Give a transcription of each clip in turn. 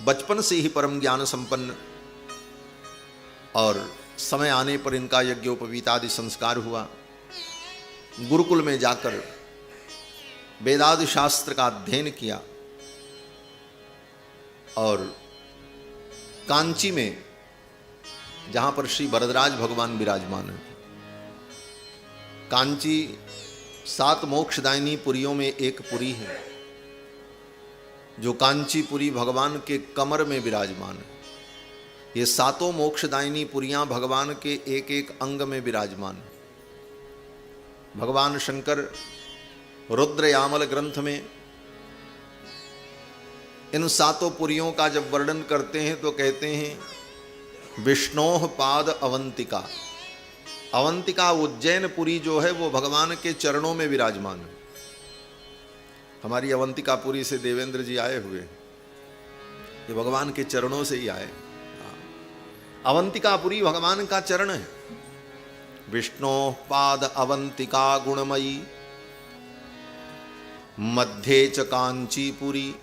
बचपन से ही परम ज्ञान संपन्न, और समय आने पर इनका यज्ञोपवीतादि संस्कार हुआ। गुरुकुल में जाकर वेदादि शास्त्र का अध्ययन किया और कांची में, जहां पर श्री वरदराज भगवान विराजमान है, कांची 7 मोक्षदायिनी पुरियों में एक पुरी है, जो कांचीपुरी भगवान के कमर में विराजमान है। ये 7 मोक्षदायिनी पुरियां भगवान के एक एक अंग में विराजमान है। भगवान शंकर रुद्रयामल ग्रंथ में इन 7 पुरियों का जब वर्णन करते हैं तो कहते हैं विष्णोह पाद अवंतिका। अवंतिका उज्जैन पुरी जो है वो भगवान के चरणों में विराजमान है। हमारी अवंतिकापुरी से देवेंद्र जी आए हुए, ये भगवान के चरणों से ही आए। अवंतिकापुरी भगवान का चरण है। विष्णु पाद अवंतिका गुणमयी मध्य च कांचीपुरी,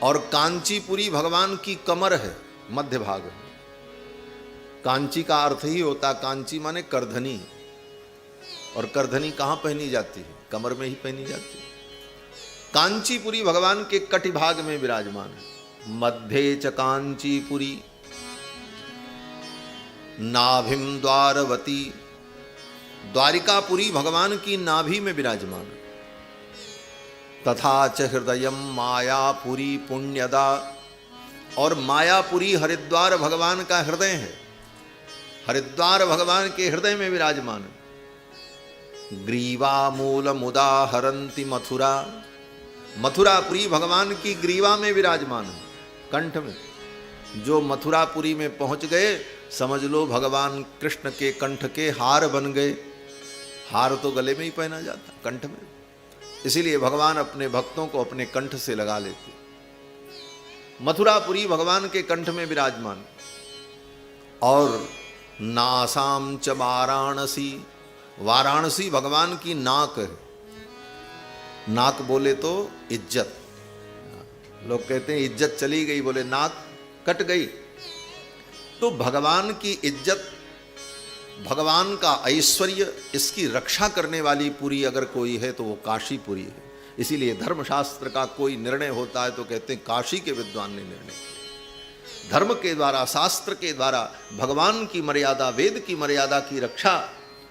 और कांचीपुरी भगवान की कमर है, मध्य भाग है। कांची का अर्थ ही होता, कांची माने करधनी, और करधनी कहां पहनी जाती है? कमर में ही पहनी जाती है। कांचीपुरी भगवान के कटिभाग में विराजमान है। मध्य च कांचीपुरी नाभिम द्वारवती, द्वारिकापुरी भगवान की नाभि में विराजमान है। तथा च हृदयम मायापुरी पुण्यदा, और मायापुरी हरिद्वार भगवान का हृदय है। हरिद्वार भगवान के हृदय में विराजमान है। ग्रीवा मूल मुदा हरंती मथुरा, मथुरापुरी भगवान की ग्रीवा में विराजमान है, कंठ में। जो मथुरापुरी में पहुंच गए, समझ लो भगवान कृष्ण के कंठ के हार बन गए। हार तो गले में ही पहना जाता, कंठ में, इसीलिए भगवान अपने भक्तों को अपने कंठ से लगा लेते। मथुरापुरी भगवान के कंठ में विराजमान। और नासाम च वाराणसी, वाराणसी भगवान की नाक है। नाक बोले तो इज्जत, लोग कहते हैं इज्जत चली गई, बोले नाक कट गई। तो भगवान की इज्जत, भगवान का ऐश्वर्य, इसकी रक्षा करने वाली पुरी अगर कोई है तो वो काशीपुरी है। इसीलिए धर्मशास्त्र का कोई निर्णय होता है तो कहते हैं काशी के विद्वान ने निर्णय किया। धर्म के द्वारा, शास्त्र के द्वारा भगवान की मर्यादा, वेद की मर्यादा की रक्षा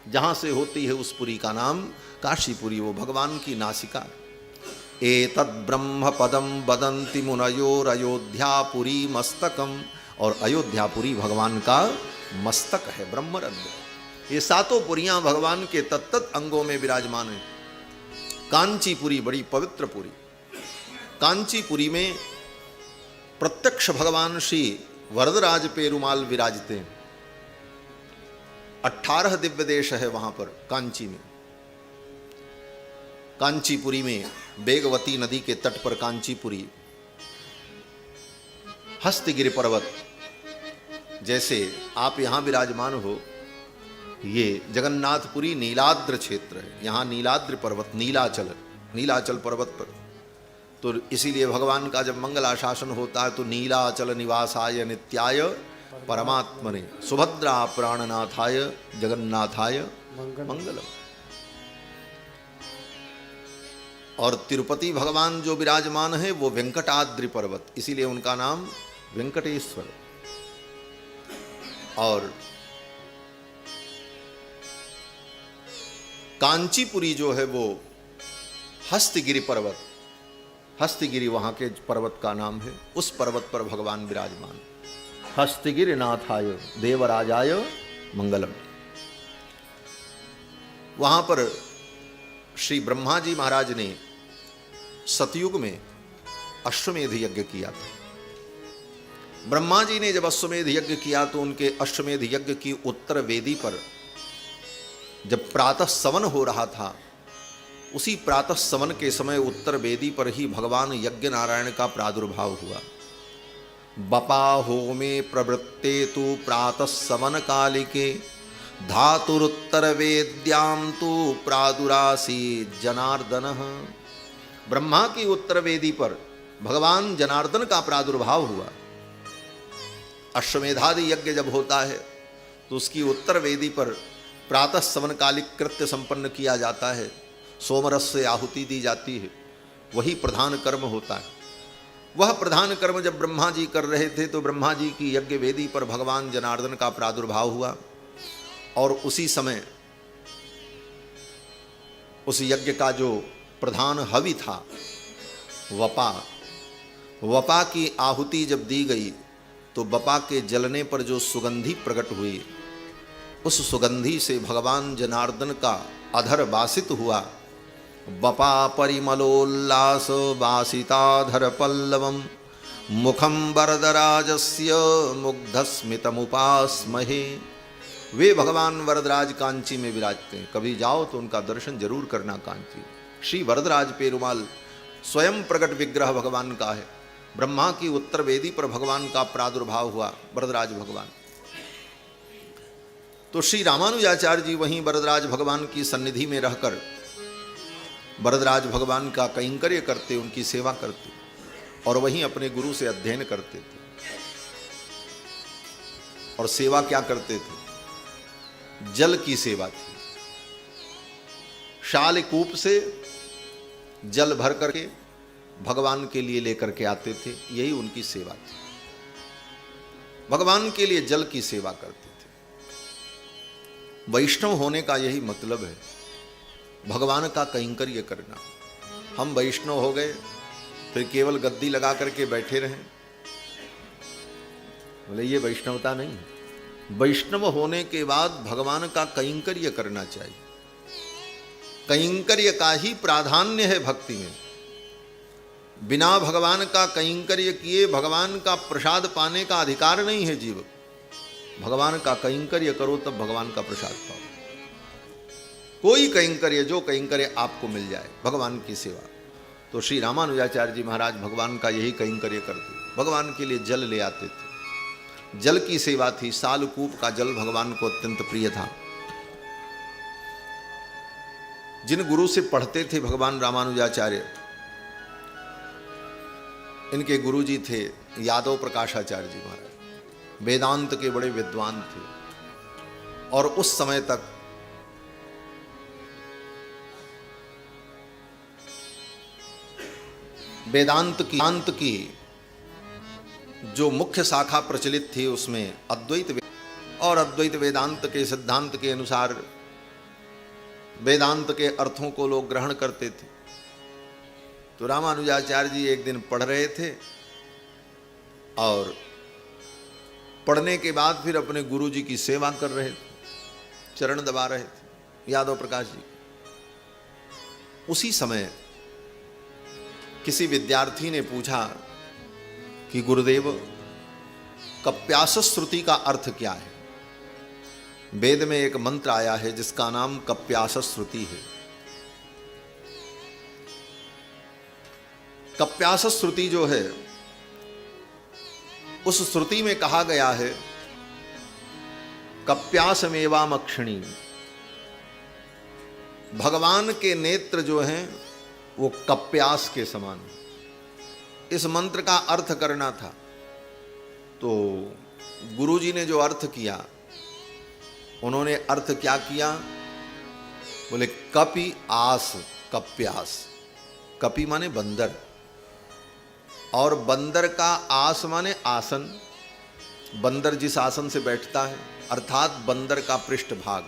जहां से होती है, उस पुरी का नाम काशीपुरी, वो भगवान की नासिका। एतद् ब्रह्म पदम वदन्ति मुनयोर अयोध्यापुरी मस्तकम, और अयोध्यापुरी भगवान का मस्तक है, ब्रह्मरंध्र। ये 7 पुरियां भगवान के तत्त अंगों में विराजमान है। कांचीपुरी बड़ी पवित्र पुरी। कांचीपुरी में प्रत्यक्ष भगवान श्री वरदराज पेरुमाल विराजते हैं। 18 दिव्य देश है वहां पर कांची में। कांचीपुरी में बेगवती नदी के तट पर कांचीपुरी, हस्तगिरि पर्वत, जैसे आप यहां विराजमान हो, ये जगन्नाथपुरी नीलाद्र क्षेत्र है। यहाँ नीलाद्र पर्वत, नीलाचल पर्वत पर, तो इसीलिए भगवान का जब मंगलाशासन होता है तो नीलाचल निवासाय नित्याय परमात्मने सुभद्रा प्राणनाथाय जगन्नाथाय मंगलम। और तिरुपति भगवान जो विराजमान है वो वेंकटाद्रि पर्वत, इसीलिए उनका नाम वेंकटेश्वर। और कांचीपुरी जो है वो हस्तगिरि पर्वत, हस्तगिरि वहां के पर्वत का नाम है। उस पर्वत पर भगवान विराजमान। हस्तगिरि नाथाय देवराजाय मंगलम। वहां पर श्री ब्रह्मा जी महाराज ने सतयुग में अश्वमेध यज्ञ किया था। ब्रह्मा जी ने जब अश्वमेध यज्ञ किया तो उनके अश्वमेध यज्ञ की उत्तर वेदी पर जब प्रातः सवन हो रहा था, उसी प्रातः सवन के समय उत्तर वेदी पर ही भगवान यज्ञ नारायण का प्रादुर्भाव हुआ। बपा होमे प्रवृत्ते तु प्रातः सवन कालिके धातुरुत्तर वेद्याम तु प्रादुरासी जनार्दन। ब्रह्मा की उत्तर वेदी पर भगवान जनार्दन का प्रादुर्भाव हुआ। अश्वमेधादि यज्ञ जब होता है तो उसकी उत्तर वेदी पर प्रातः सवनकालिक कृत्य संपन्न किया जाता है, सोमरस से आहुति दी जाती है, वही प्रधान कर्म होता है। वह प्रधान कर्म जब ब्रह्मा जी कर रहे थे तो ब्रह्मा जी की यज्ञ वेदी पर भगवान जनार्दन का प्रादुर्भाव हुआ और उसी समय उस यज्ञ का जो प्रधान हवि था वपा की आहुति जब दी गई तो वपा के जलने पर जो सुगंधी प्रकट हुई, उस सुगंधी से भगवान जनार्दन का अधर वासित हुआ। वपा परिमलोल्लास वासिताधर पल्लवम मुखम वरदराजस्य मुग्धस्मितमुपास्महे। वे भगवान वरदराज कांची में विराजते हैं, कभी जाओ तो उनका दर्शन जरूर करना। कांची श्री वरदराज पेरुमाल स्वयं प्रकट विग्रह भगवान का है। ब्रह्मा की उत्तर वेदी पर भगवान का प्रादुर्भाव हुआ, वरदराज भगवान। तो श्री रामानुजाचार्य जी वहीं वरदराज भगवान की सन्निधि में रहकर वरदराज भगवान का कैंकर्य करते, उनकी सेवा करते और वहीं अपने गुरु से अध्ययन करते थे। और सेवा क्या करते थे? जल की सेवा थी। शाल कूप से जल भर करके भगवान के लिए लेकर के आते थे, यही उनकी सेवा थी। भगवान के लिए जल की सेवा करते थे। वैष्णव होने का यही मतलब है, भगवान का कैंकर्य करना। हम वैष्णव हो गए फिर केवल गद्दी लगा करके बैठे रहें, बोले ये वैष्णवता नहीं है। वैष्णव होने के बाद भगवान का कैंकर्य करना चाहिए। कैंकर्य का ही प्राधान्य है भक्ति में। बिना भगवान का कैंकर्य किए भगवान का प्रसाद पाने का अधिकार नहीं है जीव। भगवान का कैंकर्य करो तब भगवान का प्रसाद पाओ। कोई कैंकर्य, जो कैंकर्य आपको मिल जाए, भगवान की सेवा। तो श्री रामानुजाचार्य जी महाराज भगवान का यही कैंकर्य करते। भगवान के लिए जल ले आते थे, जल की सेवा थी। सालकूप का जल भगवान को अत्यंत प्रिय था। जिन गुरु से पढ़ते थे भगवान रामानुजाचार्य, इनके गुरु जी थे यादव प्रकाशाचार्य जी महाराज, वेदांत के बड़े विद्वान थे। और उस समय तक वेदांत की जो मुख्य शाखा प्रचलित थी उसमें अद्वैत वेदांत के सिद्धांत के अनुसार वेदांत के अर्थों को लोग ग्रहण करते थे। तो रामानुजाचार्य जी एक दिन पढ़ रहे थे और पढ़ने के बाद फिर अपने गुरु जी की सेवा कर रहे थे, चरण दबा रहे थे यादव प्रकाश जी। उसी समय किसी विद्यार्थी ने पूछा कि गुरुदेव, कप्यास श्रुति का अर्थ क्या है? वेद में एक मंत्र आया है जिसका नाम कप्यास श्रुति है। कप्यास श्रुति जो है, उस श्रुति में कहा गया है कप्यासमेवामक्षिणी। भगवान के नेत्र जो हैं वो कप्यास के समान। इस मंत्र का अर्थ करना था तो गुरुजी ने जो अर्थ किया, उन्होंने अर्थ क्या किया? बोले कपि आस कप्यास। कपि माने बंदर और बंदर का आस माने आसन। बंदर जिस आसन से बैठता है, अर्थात बंदर का पृष्ठ भाग।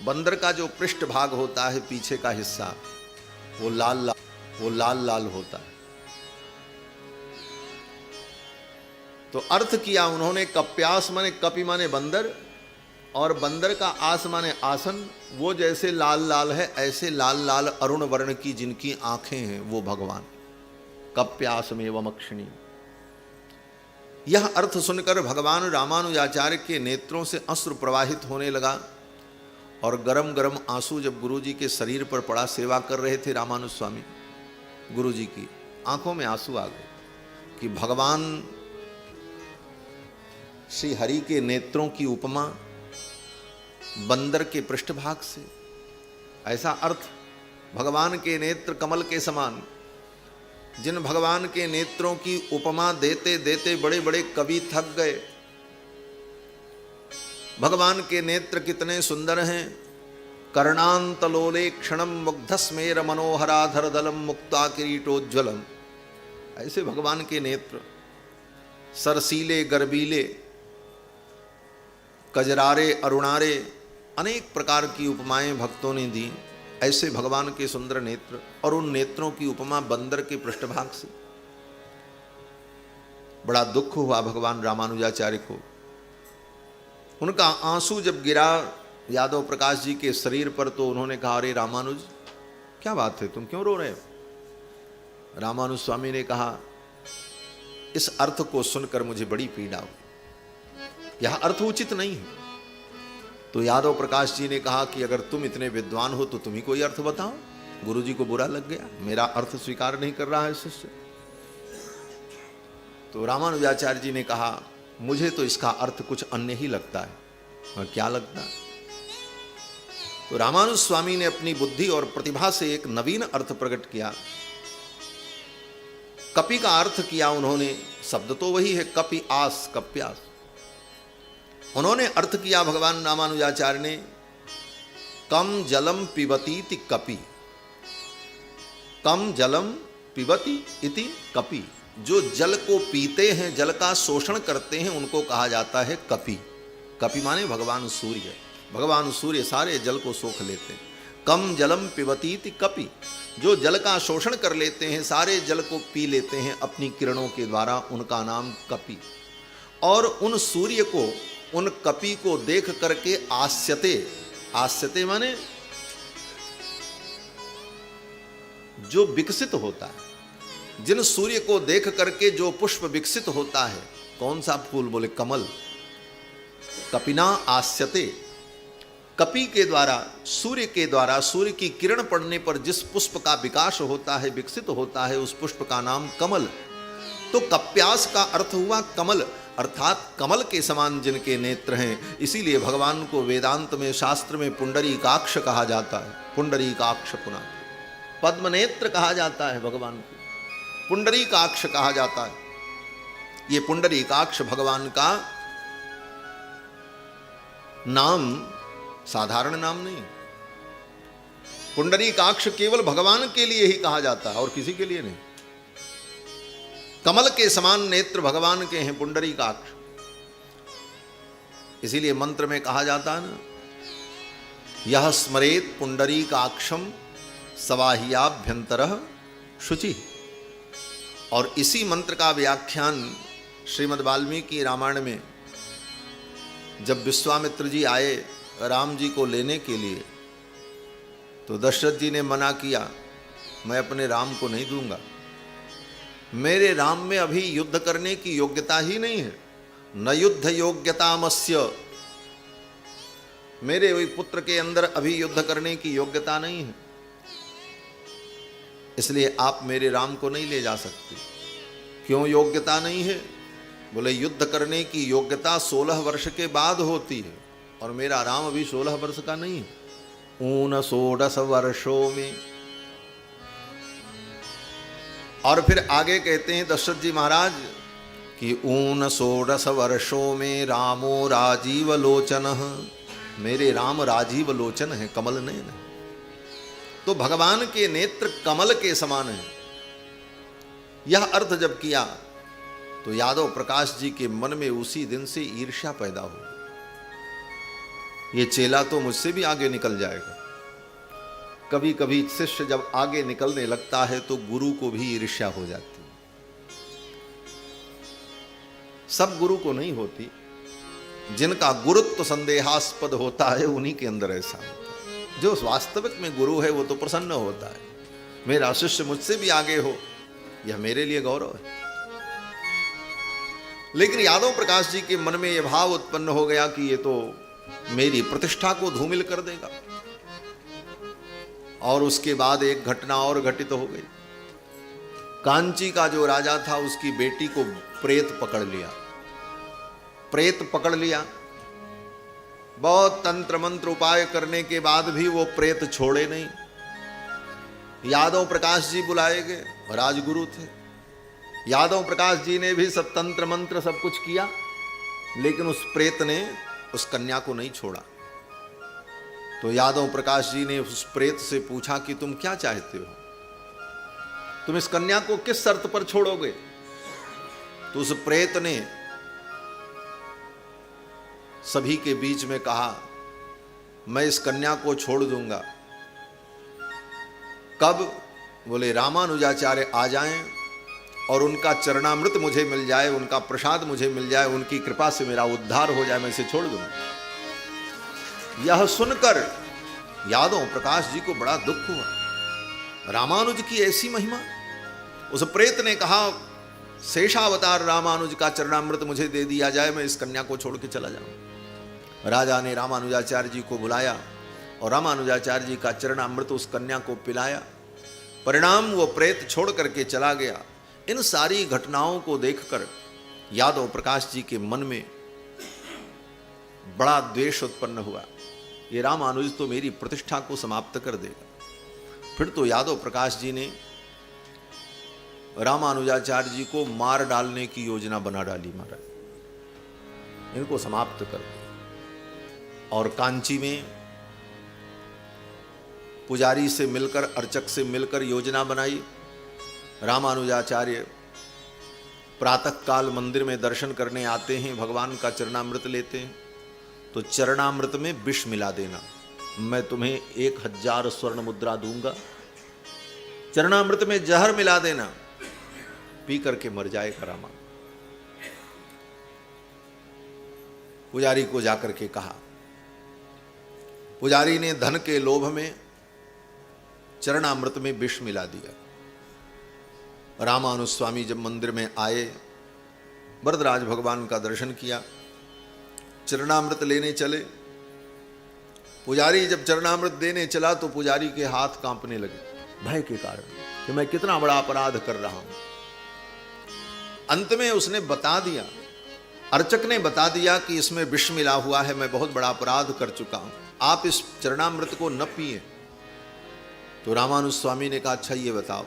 बंदर का जो पृष्ठ भाग होता है, पीछे का हिस्सा, वो लाल लाल होता है। तो अर्थ किया उन्होंने कप्यास माने कपि माने बंदर और बंदर का आस माने आसन। वो जैसे लाल लाल है, ऐसे लाल लाल अरुण वर्ण की जिनकी आंखें हैं वो भगवान। कप्यासमेवमक्षिणी। यह अर्थ सुनकर भगवान रामानुजाचार्य के नेत्रों से अश्रु प्रवाहित होने लगा और गरम गरम आंसू जब गुरुजी के शरीर पर पड़ा, सेवा कर रहे थे रामानुज स्वामी, गुरुजी की आंखों में आंसू आ गए कि भगवान श्री हरि के नेत्रों की उपमा बंदर के पृष्ठभाग से। ऐसा अर्थ, भगवान के नेत्र कमल के समान जिन भगवान के नेत्रों की उपमा देते देते बड़े बड़े कवि थक गए। भगवान के नेत्र कितने सुंदर हैं। कर्णांतलोले क्षणम मुग्धस्मेर मनोहराधर दलम मुक्ता किरीटोज्ज्वलम। ऐसे भगवान के नेत्र सरसीले गर्बीले कजरारे अरुणारे, अनेक प्रकार की उपमाएं भक्तों ने दी। ऐसे भगवान के सुंदर नेत्र, और उन नेत्रों की उपमा बंदर के पृष्ठभाग से। बड़ा दुख हुआ भगवान रामानुजाचार्य को। उनका आंसू जब गिरा यादव प्रकाश जी के शरीर पर, तो उन्होंने कहा, अरे रामानुज क्या बात है, तुम क्यों रो रहे हो? रामानुज स्वामी ने कहा, इस अर्थ को सुनकर मुझे बड़ी पीड़ा हुई, यह अर्थ उचित नहीं है। तो यादव प्रकाश जी ने कहा कि अगर तुम इतने विद्वान हो तो तुम ही कोई अर्थ बताओ। गुरु जी को बुरा लग गया, मेरा अर्थ स्वीकार नहीं कर रहा है शिष्य। तो रामानुजाचार्य जी ने कहा, मुझे तो इसका अर्थ कुछ अन्य ही लगता है। और क्या लगता है? तो रामानुज स्वामी ने अपनी बुद्धि और प्रतिभा से एक नवीन अर्थ प्रकट किया। कपि का अर्थ किया उन्होंने, शब्द तो वही है, कपि आस, कप्यास। उन्होंने अर्थ किया भगवान रामानुजाचार्य ने, कम जलम पिबती कपि। कम जलम पिबती इति कपि। जो जल को पीते हैं, जल का शोषण करते हैं, उनको कहा जाता है कपि। कपि माने भगवान सूर्य। भगवान सूर्य सारे जल को सोख लेते हैं। कम जलम पिबती इति कपि। जो जल का शोषण कर लेते हैं, सारे जल को पी लेते हैं अपनी किरणों के द्वारा, उनका नाम कपि। और उन सूर्य को, उन कपि को देख करके आस्यते, आस्यते माने जो विकसित होता है। जिन सूर्य को देख करके जो पुष्प विकसित होता है, कौन सा फूल? बोले कमल। कपिना आस्यते। कपि के द्वारा, सूर्य के द्वारा, सूर्य की किरण पड़ने पर जिस पुष्प का विकास होता है, विकसित होता है, उस पुष्प का नाम कमल। तो कप्यास का अर्थ हुआ कमल, अर्थात कमल के समान जिनके नेत्र हैं। इसीलिए भगवान को वेदांत में, शास्त्र में पुंडरीकाक्ष कहा जाता है। पुंडरीकाक्ष पुनः पद्म नेत्र कहा जाता है भगवान को, पुंडरीकाक्ष कहा जाता है। ये पुंडरीकाक्ष भगवान का नाम साधारण नाम नहीं। पुंडरीकाक्ष केवल भगवान के लिए ही कहा जाता है और किसी के लिए नहीं। कमल के समान नेत्र भगवान के हैं, पुंडरीकाक्ष। इसीलिए मंत्र में कहा जाता है ना, यह स्मरेत पुंडरीकाक्षम सवाह्याभ्यंतरः शुचि। और इसी मंत्र का व्याख्यान श्रीमद् वाल्मीकि रामायण में जब विश्वामित्र जी आए राम जी को लेने के लिए, तो दशरथ जी ने मना किया, मैं अपने राम को नहीं दूंगा। मेरे राम में अभी युद्ध करने की योग्यता ही नहीं है। न युद्ध योग्यतामस्य। मेरे वही पुत्र के अंदर अभी युद्ध करने की योग्यता नहीं है, इसलिए आप मेरे राम को नहीं ले जा सकते। क्यों योग्यता नहीं है? बोले युद्ध करने की योग्यता 16 वर्ष के बाद होती है, और मेरा राम अभी 16 वर्ष का नहीं है। 19 वर्षों में। और फिर आगे कहते हैं दशरथ जी महाराज कि 19 वर्षों में रामो राजीव लोचन। मेरे राम राजीव लोचन है, कमल नयन है। तो भगवान के नेत्र कमल के समान है। यह अर्थ जब किया तो यादव प्रकाश जी के मन में उसी दिन से ईर्ष्या पैदा हो। ये चेला तो मुझसे भी आगे निकल जाएगा। कभी कभी शिष्य जब आगे निकलने लगता है तो गुरु को भी ईर्ष्या हो जाती है। सब गुरु को नहीं होती, जिनका गुरुत्व संदेहास्पद होता है उन्हीं के अंदर ऐसा होता है। जो वास्तविक में गुरु है वो तो प्रसन्न होता है, मेरा शिष्य मुझसे भी आगे हो, यह मेरे लिए गौरव है। लेकिन यादव प्रकाश जी के मन में यह भाव उत्पन्न हो गया कि ये तो मेरी प्रतिष्ठा को धूमिल कर देगा। और उसके बाद एक घटना और घटित हो गई। कांची का जो राजा था उसकी बेटी को प्रेत पकड़ लिया। प्रेत पकड़ लिया, बहुत तंत्र मंत्र उपाय करने के बाद भी वो प्रेत छोड़े नहीं। यादव प्रकाश जी बुलाए गए, राजगुरु थे। यादव प्रकाश जी ने भी सब तंत्र मंत्र सब कुछ किया, लेकिन उस प्रेत ने उस कन्या को नहीं छोड़ा। तो यादव प्रकाश जी ने उस प्रेत से पूछा कि तुम क्या चाहते हो, तुम इस कन्या को किस शर्त पर छोड़ोगे? तो उस प्रेत ने सभी के बीच में कहा, मैं इस कन्या को छोड़ दूंगा। कब? बोले रामानुजाचार्य आ जाएं और उनका चरणामृत मुझे मिल जाए, उनका प्रसाद मुझे मिल जाए, उनकी कृपा से मेरा उद्धार हो जाए, मैं इसे छोड़ दूंगा। यह सुनकर यादव प्रकाश जी को बड़ा दुख हुआ। रामानुज की ऐसी महिमा। उस प्रेत ने कहा, शेषावतार रामानुज का चरणामृत मुझे दे दिया जाए, मैं इस कन्या को छोड़ के चला जाऊं। राजा ने रामानुजाचार्य जी को बुलाया और रामानुजाचार्य जी का चरणामृत उस कन्या को पिलाया। परिणाम वो प्रेत छोड़ करके चला गया। इन सारी घटनाओं को देखकर यादव प्रकाश जी के मन में बड़ा द्वेष उत्पन्न हुआ। ये रामानुज तो मेरी प्रतिष्ठा को समाप्त कर देगा। फिर तो यादव प्रकाश जी ने रामानुजाचार्य जी को मार डालने की योजना बना डाली। महाराज इनको समाप्त कर दिया। और कांची में पुजारी से मिलकर, अर्चक से मिलकर योजना बनाई। रामानुजाचार्य प्रातः काल मंदिर में दर्शन करने आते हैं, भगवान का चरणामृत लेते हैं। तो चरणामृत में विष मिला देना, मैं तुम्हें 1000 स्वर्ण मुद्रा दूंगा। चरणामृत में जहर मिला देना, पी करके मर जाएगा रामा। पुजारी को जाकर के कहा। पुजारी ने धन के लोभ में चरणामृत में विष मिला दिया। रामानुज स्वामी जब मंदिर में आए, वरदराज भगवान का दर्शन किया, चरणामृत लेने चले। पुजारी जब चरणामृत देने चला तो पुजारी के हाथ कांपने लगे भय के कारण कि मैं कितना बड़ा अपराध कर रहा हूं। अंत में उसने बता दिया, अर्चक ने बता दिया कि इसमें विष मिला हुआ है, मैं बहुत बड़ा अपराध कर चुका हूं, आप इस चरणामृत को न पिए। तो रामानुज स्वामी ने कहा, अच्छा ये बताओ,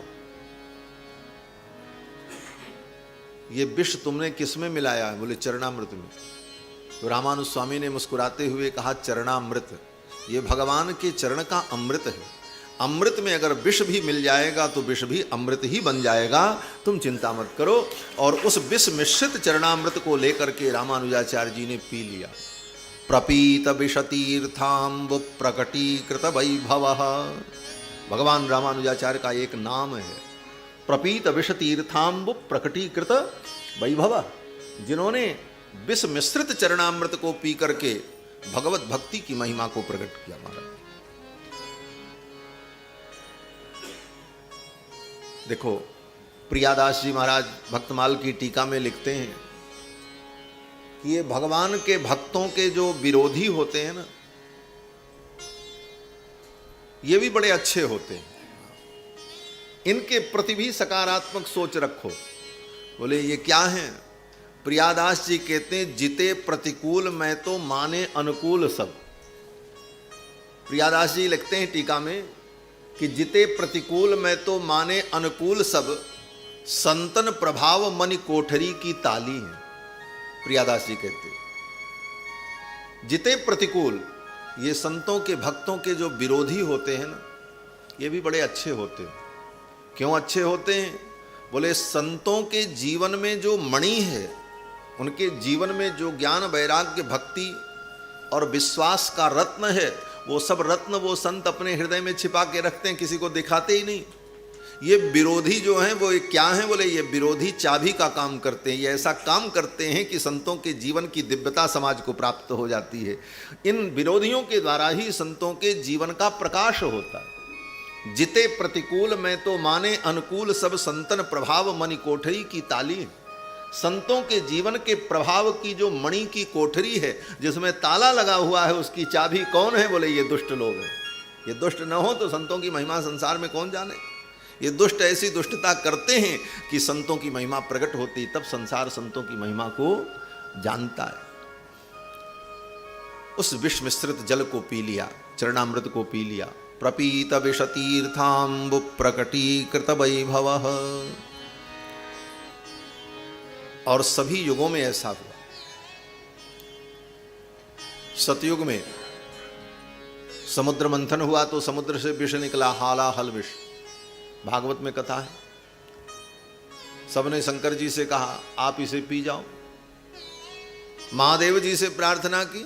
ये विष तुमने किस में मिलाया है? बोले चरणामृत में। तो रामानुज स्वामी ने मुस्कुराते हुए कहा, चरणामृत ये भगवान के चरण का अमृत है। अमृत में अगर विष भी मिल जाएगा तो विष भी अमृत ही बन जाएगा, तुम चिंता मत करो। और उस विष मिश्रित चरणामृत को लेकर के रामानुजाचार्य जी ने पी लिया। प्रपीत विषतीर्थाम्ब प्रकटीकृत वैभव, भगवान रामानुजाचार्य का एक नाम है, प्रपीत विषतीर्थाम्ब प्रकटीकृत वैभव। जिन्होंने विष मिश्रित चरणामृत को पी करके भगवत भक्ति की महिमा को प्रकट किया। महाराज देखो, प्रियादास जी महाराज भक्तमाल की टीका में लिखते हैं कि ये भगवान के भक्तों के जो विरोधी होते हैं ना, ये भी बड़े अच्छे होते हैं, इनके प्रति भी सकारात्मक सोच रखो। बोले ये क्या है? प्रियादास जी कहते हैं, जिते प्रतिकूल मैं तो माने अनुकूल सब। प्रियादास जी लिखते हैं टीका में कि जिते प्रतिकूल मैं तो माने अनुकूल सब, संतन प्रभाव मनि कोठरी की ताली है। प्रियादास जी कहते हैं जिते प्रतिकूल, ये संतों के भक्तों के जो विरोधी होते हैं ना, ये भी बड़े अच्छे होते हैं। क्यों अच्छे होते हैं? बोले संतों के जीवन में जो मणि है, उनके जीवन में जो ज्ञान वैराग्य भक्ति और विश्वास का रत्न है, वो सब रत्न वो संत अपने हृदय में छिपा के रखते हैं, किसी को दिखाते ही नहीं। ये विरोधी जो हैं वो क्या हैं? बोले ये विरोधी चाबी का काम करते हैं। ये ऐसा काम करते हैं कि संतों के जीवन की दिव्यता समाज को प्राप्त हो जाती है। इन विरोधियों के द्वारा ही संतों के जीवन का प्रकाश होता है। जिते प्रतिकूल मैं तो माने अनुकूल सब, संतन प्रभाव मणि कोठरी की ताली। संतों के जीवन के प्रभाव की जो मणि की कोठरी है, जिसमें ताला लगा हुआ है, उसकी चाबी कौन है? बोले ये दुष्ट लोग हैं। ये दुष्ट न हो तो संतों की महिमा संसार में कौन जाने। ये दुष्ट ऐसी दुष्टता करते हैं कि संतों की महिमा प्रकट होती, तब संसार संतों की महिमा को जानता है। उस विष मिश्रित जल को पी लिया, चरणामृत को पी लिया, प्रपीत विषतीर्थाम्बु प्रकटीकृत वैभवः। और सभी युगों में ऐसा हुआ। सतयुग में समुद्र मंथन हुआ तो समुद्र से विष निकला, हालाहल विष, भागवत में कथा है। सबने शंकर जी से कहा आप इसे पी जाओ। महादेव जी से प्रार्थना की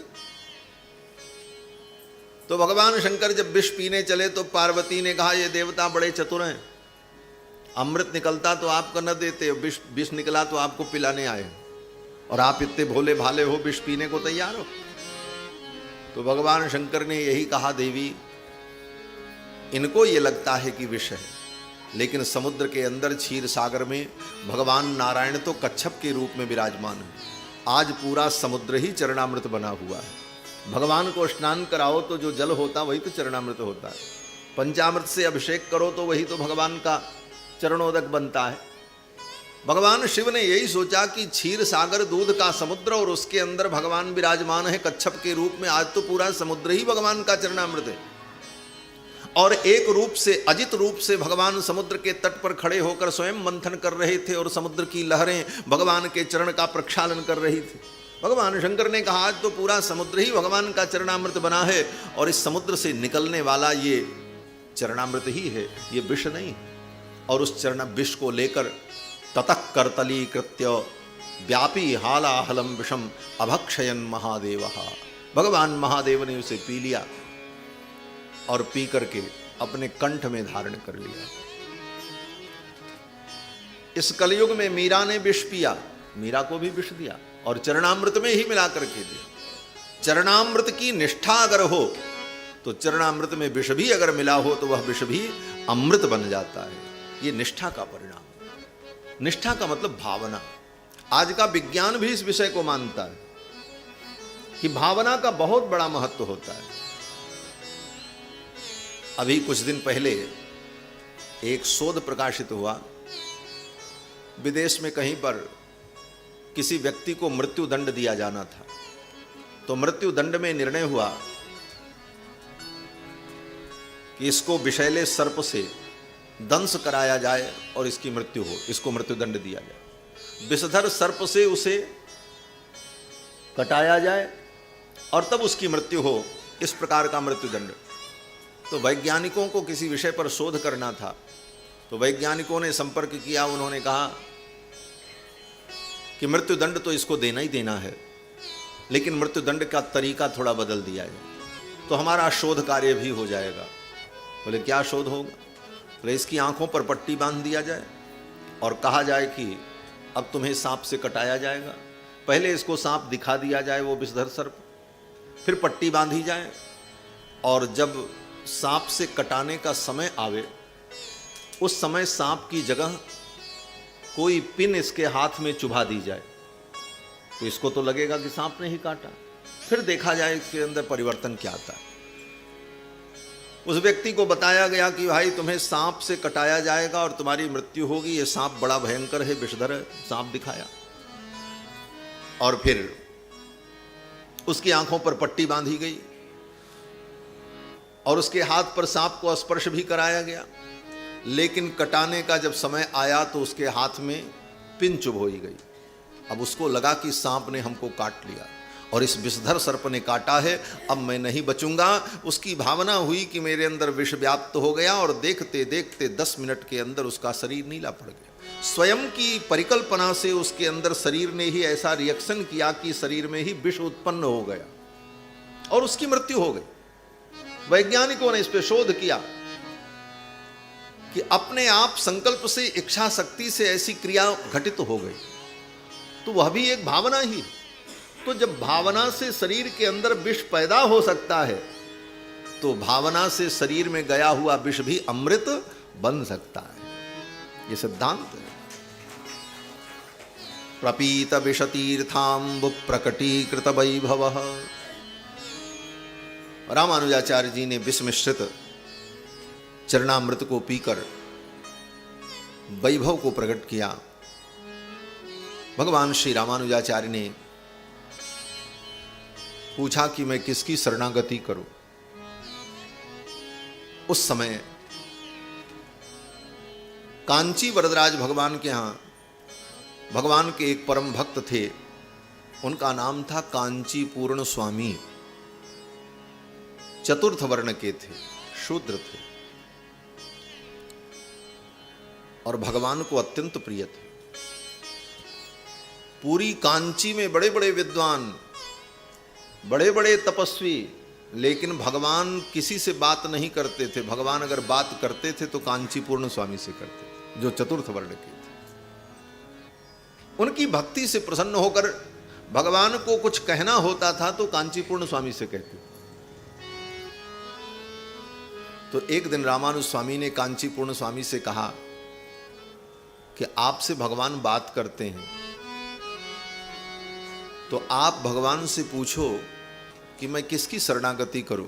तो भगवान शंकर जब विष पीने चले तो पार्वती ने कहा ये देवता बड़े चतुर हैं, अमृत निकलता तो आपको न देते, विष निकला तो आपको पिलाने आए, और आप इतने भोले भाले हो, विष पीने को तैयार हो। तो भगवान शंकर ने यही कहा देवी इनको ये लगता है कि विष है, लेकिन समुद्र के अंदर क्षीर सागर में भगवान नारायण तो कच्छप के रूप में विराजमान है। आज पूरा समुद्र ही चरणामृत बना हुआ है। भगवान को स्नान कराओ तो जो जल होता वही तो चरणामृत होता है। पंचामृत से अभिषेक करो तो वही तो भगवान का चरणोदक बनता है। भगवान शिव ने यही सोचा कि क्षीर सागर दूध का समुद्र और उसके अंदर भगवान विराजमान है कच्छप के रूप में। आज तो पूरा समुद्र ही भगवान का चरणामृत है। और एक रूप से, अजित रूप से भगवान समुद्र के तट पर खड़े होकर स्वयं मंथन कर रहे थे और समुद्र की लहरें भगवान के चरण का प्रक्षालन कर रही थी। भगवान शंकर ने कहा आज तो पूरा समुद्र ही भगवान का चरणामृत बना है, और इस समुद्र से निकलने वाला ये चरणामृत ही है, ये विष नहीं। और उस चरण विष को लेकर ततः करतली कृत्य व्यापी हालाहलम विषम अभक्षयन महादेव। भगवान महादेव ने उसे पी लिया और पी करके अपने कंठ में धारण कर लिया। इस कलयुग में मीरा ने विष पिया, मीरा को भी विष दिया और चरणामृत में ही मिला करके दिया। चरणामृत की निष्ठा अगर हो तो चरणामृत में विष भी अगर मिला हो तो वह विष भी अमृत बन जाता है। ये निष्ठा का परिणाम। निष्ठा का मतलब भावना। आज का विज्ञान भी इस विषय को मानता है कि भावना का बहुत बड़ा महत्व होता है। अभी कुछ दिन पहले एक शोध प्रकाशित हुआ, विदेश में कहीं पर किसी व्यक्ति को मृत्यु दंड दिया जाना था, तो मृत्यु दंड में निर्णय हुआ कि इसको विषैले सर्प से दंश कराया जाए और इसकी मृत्यु हो, इसको मृत्यु दंड दिया जाए। विषधर सर्प से उसे कटाया जाए और तब उसकी मृत्यु हो, इस प्रकार का मृत्यु दंड। तो वैज्ञानिकों को किसी विषय पर शोध करना था, तो वैज्ञानिकों ने संपर्क किया। उन्होंने कहा कि मृत्यु दंड तो इसको देना ही देना है, लेकिन मृत्यु दंड का तरीका थोड़ा बदल दिया जाए तो हमारा शोध कार्य भी हो जाएगा। बोले क्या शोध होगा? बोले इसकी आंखों पर पट्टी बांध दिया जाए और कहा जाए कि अब तुम्हें सांप से कटाया जाएगा। पहले इसको सांप दिखा दिया जाए, वो विषधर सर्प, फिर पट्टी बांधी जाए, और जब सांप से कटाने का समय आवे उस समय सांप की जगह कोई पिन इसके हाथ में चुभा दी जाए, तो इसको तो लगेगा कि सांप ने ही काटा। फिर देखा जाए इसके अंदर परिवर्तन क्या आता है। उस व्यक्ति को बताया गया कि भाई तुम्हें सांप से कटाया जाएगा और तुम्हारी मृत्यु होगी, ये सांप बड़ा भयंकर है, विषधर है। सांप दिखाया और फिर उसकी आंखों पर पट्टी बांधी गई और उसके हाथ पर सांप को स्पर्श भी कराया गया, लेकिन कटाने का जब समय आया तो उसके हाथ में पिन चुभोई गई। अब उसको लगा कि सांप ने हमको काट लिया और इस विषधर सर्प ने काटा है, अब मैं नहीं बचूंगा। उसकी भावना हुई कि मेरे अंदर विष व्याप्त हो गया, और देखते देखते 10 मिनट के अंदर उसका शरीर नीला पड़ गया। स्वयं की परिकल्पना से उसके अंदर शरीर ने ही ऐसा रिएक्शन किया कि शरीर में ही विष उत्पन्न हो गया और उसकी मृत्यु हो गई। वैज्ञानिकों ने इस पर शोध किया कि अपने आप संकल्प से, इच्छा शक्ति से ऐसी क्रिया घटित हो गई, तो वह भी एक भावना ही। तो जब भावना से शरीर के अंदर विष पैदा हो सकता है, तो भावना से शरीर में गया हुआ विष भी अमृत बन सकता है। ये सिद्धांत है। प्रपीत विषतीर्थाम्बु प्रकटीकृत वैभवः। रामानुजाचार्य जी ने विष मिश्रित चरणामृत को पीकर वैभव को प्रकट किया। भगवान श्री रामानुजाचार्य ने पूछा कि मैं किसकी शरणागति करूं। उस समय कांची वरदराज भगवान के यहाँ भगवान के एक परम भक्त थे, उनका नाम था कांची पूर्ण स्वामी। चतुर्थ वर्ण के थे, शूद्र थे और भगवान को अत्यंत प्रिय थे। पूरी कांची में बड़े बड़े विद्वान, बड़े बड़े तपस्वी, लेकिन भगवान किसी से बात नहीं करते थे। भगवान अगर बात करते थे तो कांची पूर्ण स्वामी से करते थे, जो चतुर्थ वर्ण के थे। उनकी भक्ति से प्रसन्न होकर भगवान को कुछ कहना होता था तो कांची पूर्ण स्वामी से कहते। तो एक दिन रामानुज स्वामी ने कांची पूर्ण स्वामी से कहा कि आपसे भगवान बात करते हैं, तो आप भगवान से पूछो कि मैं किसकी शरणागति करूं,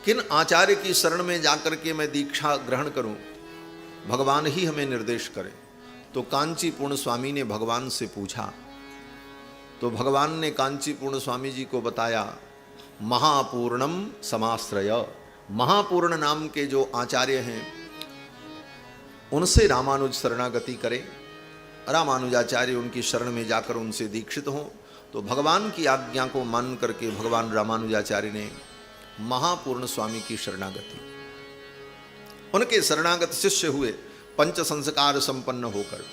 किन आचार्य की शरण में जाकर के मैं दीक्षा ग्रहण करूं, भगवान ही हमें निर्देश करें। तो कांची पूर्ण स्वामी ने भगवान से पूछा, तो भगवान ने कांची पूर्ण स्वामी जी को बताया, महापूर्णम समाश्रय, महापूर्ण नाम के जो आचार्य हैं उनसे रामानुज शरणागति करें। रामानुजाचार्य उनकी शरण में जाकर उनसे दीक्षित हों। तो भगवान की आज्ञा को मान करके भगवान रामानुजाचार्य ने महापूर्ण स्वामी की शरणागति, उनके शरणागत शिष्य हुए। पंच संस्कार संपन्न होकर,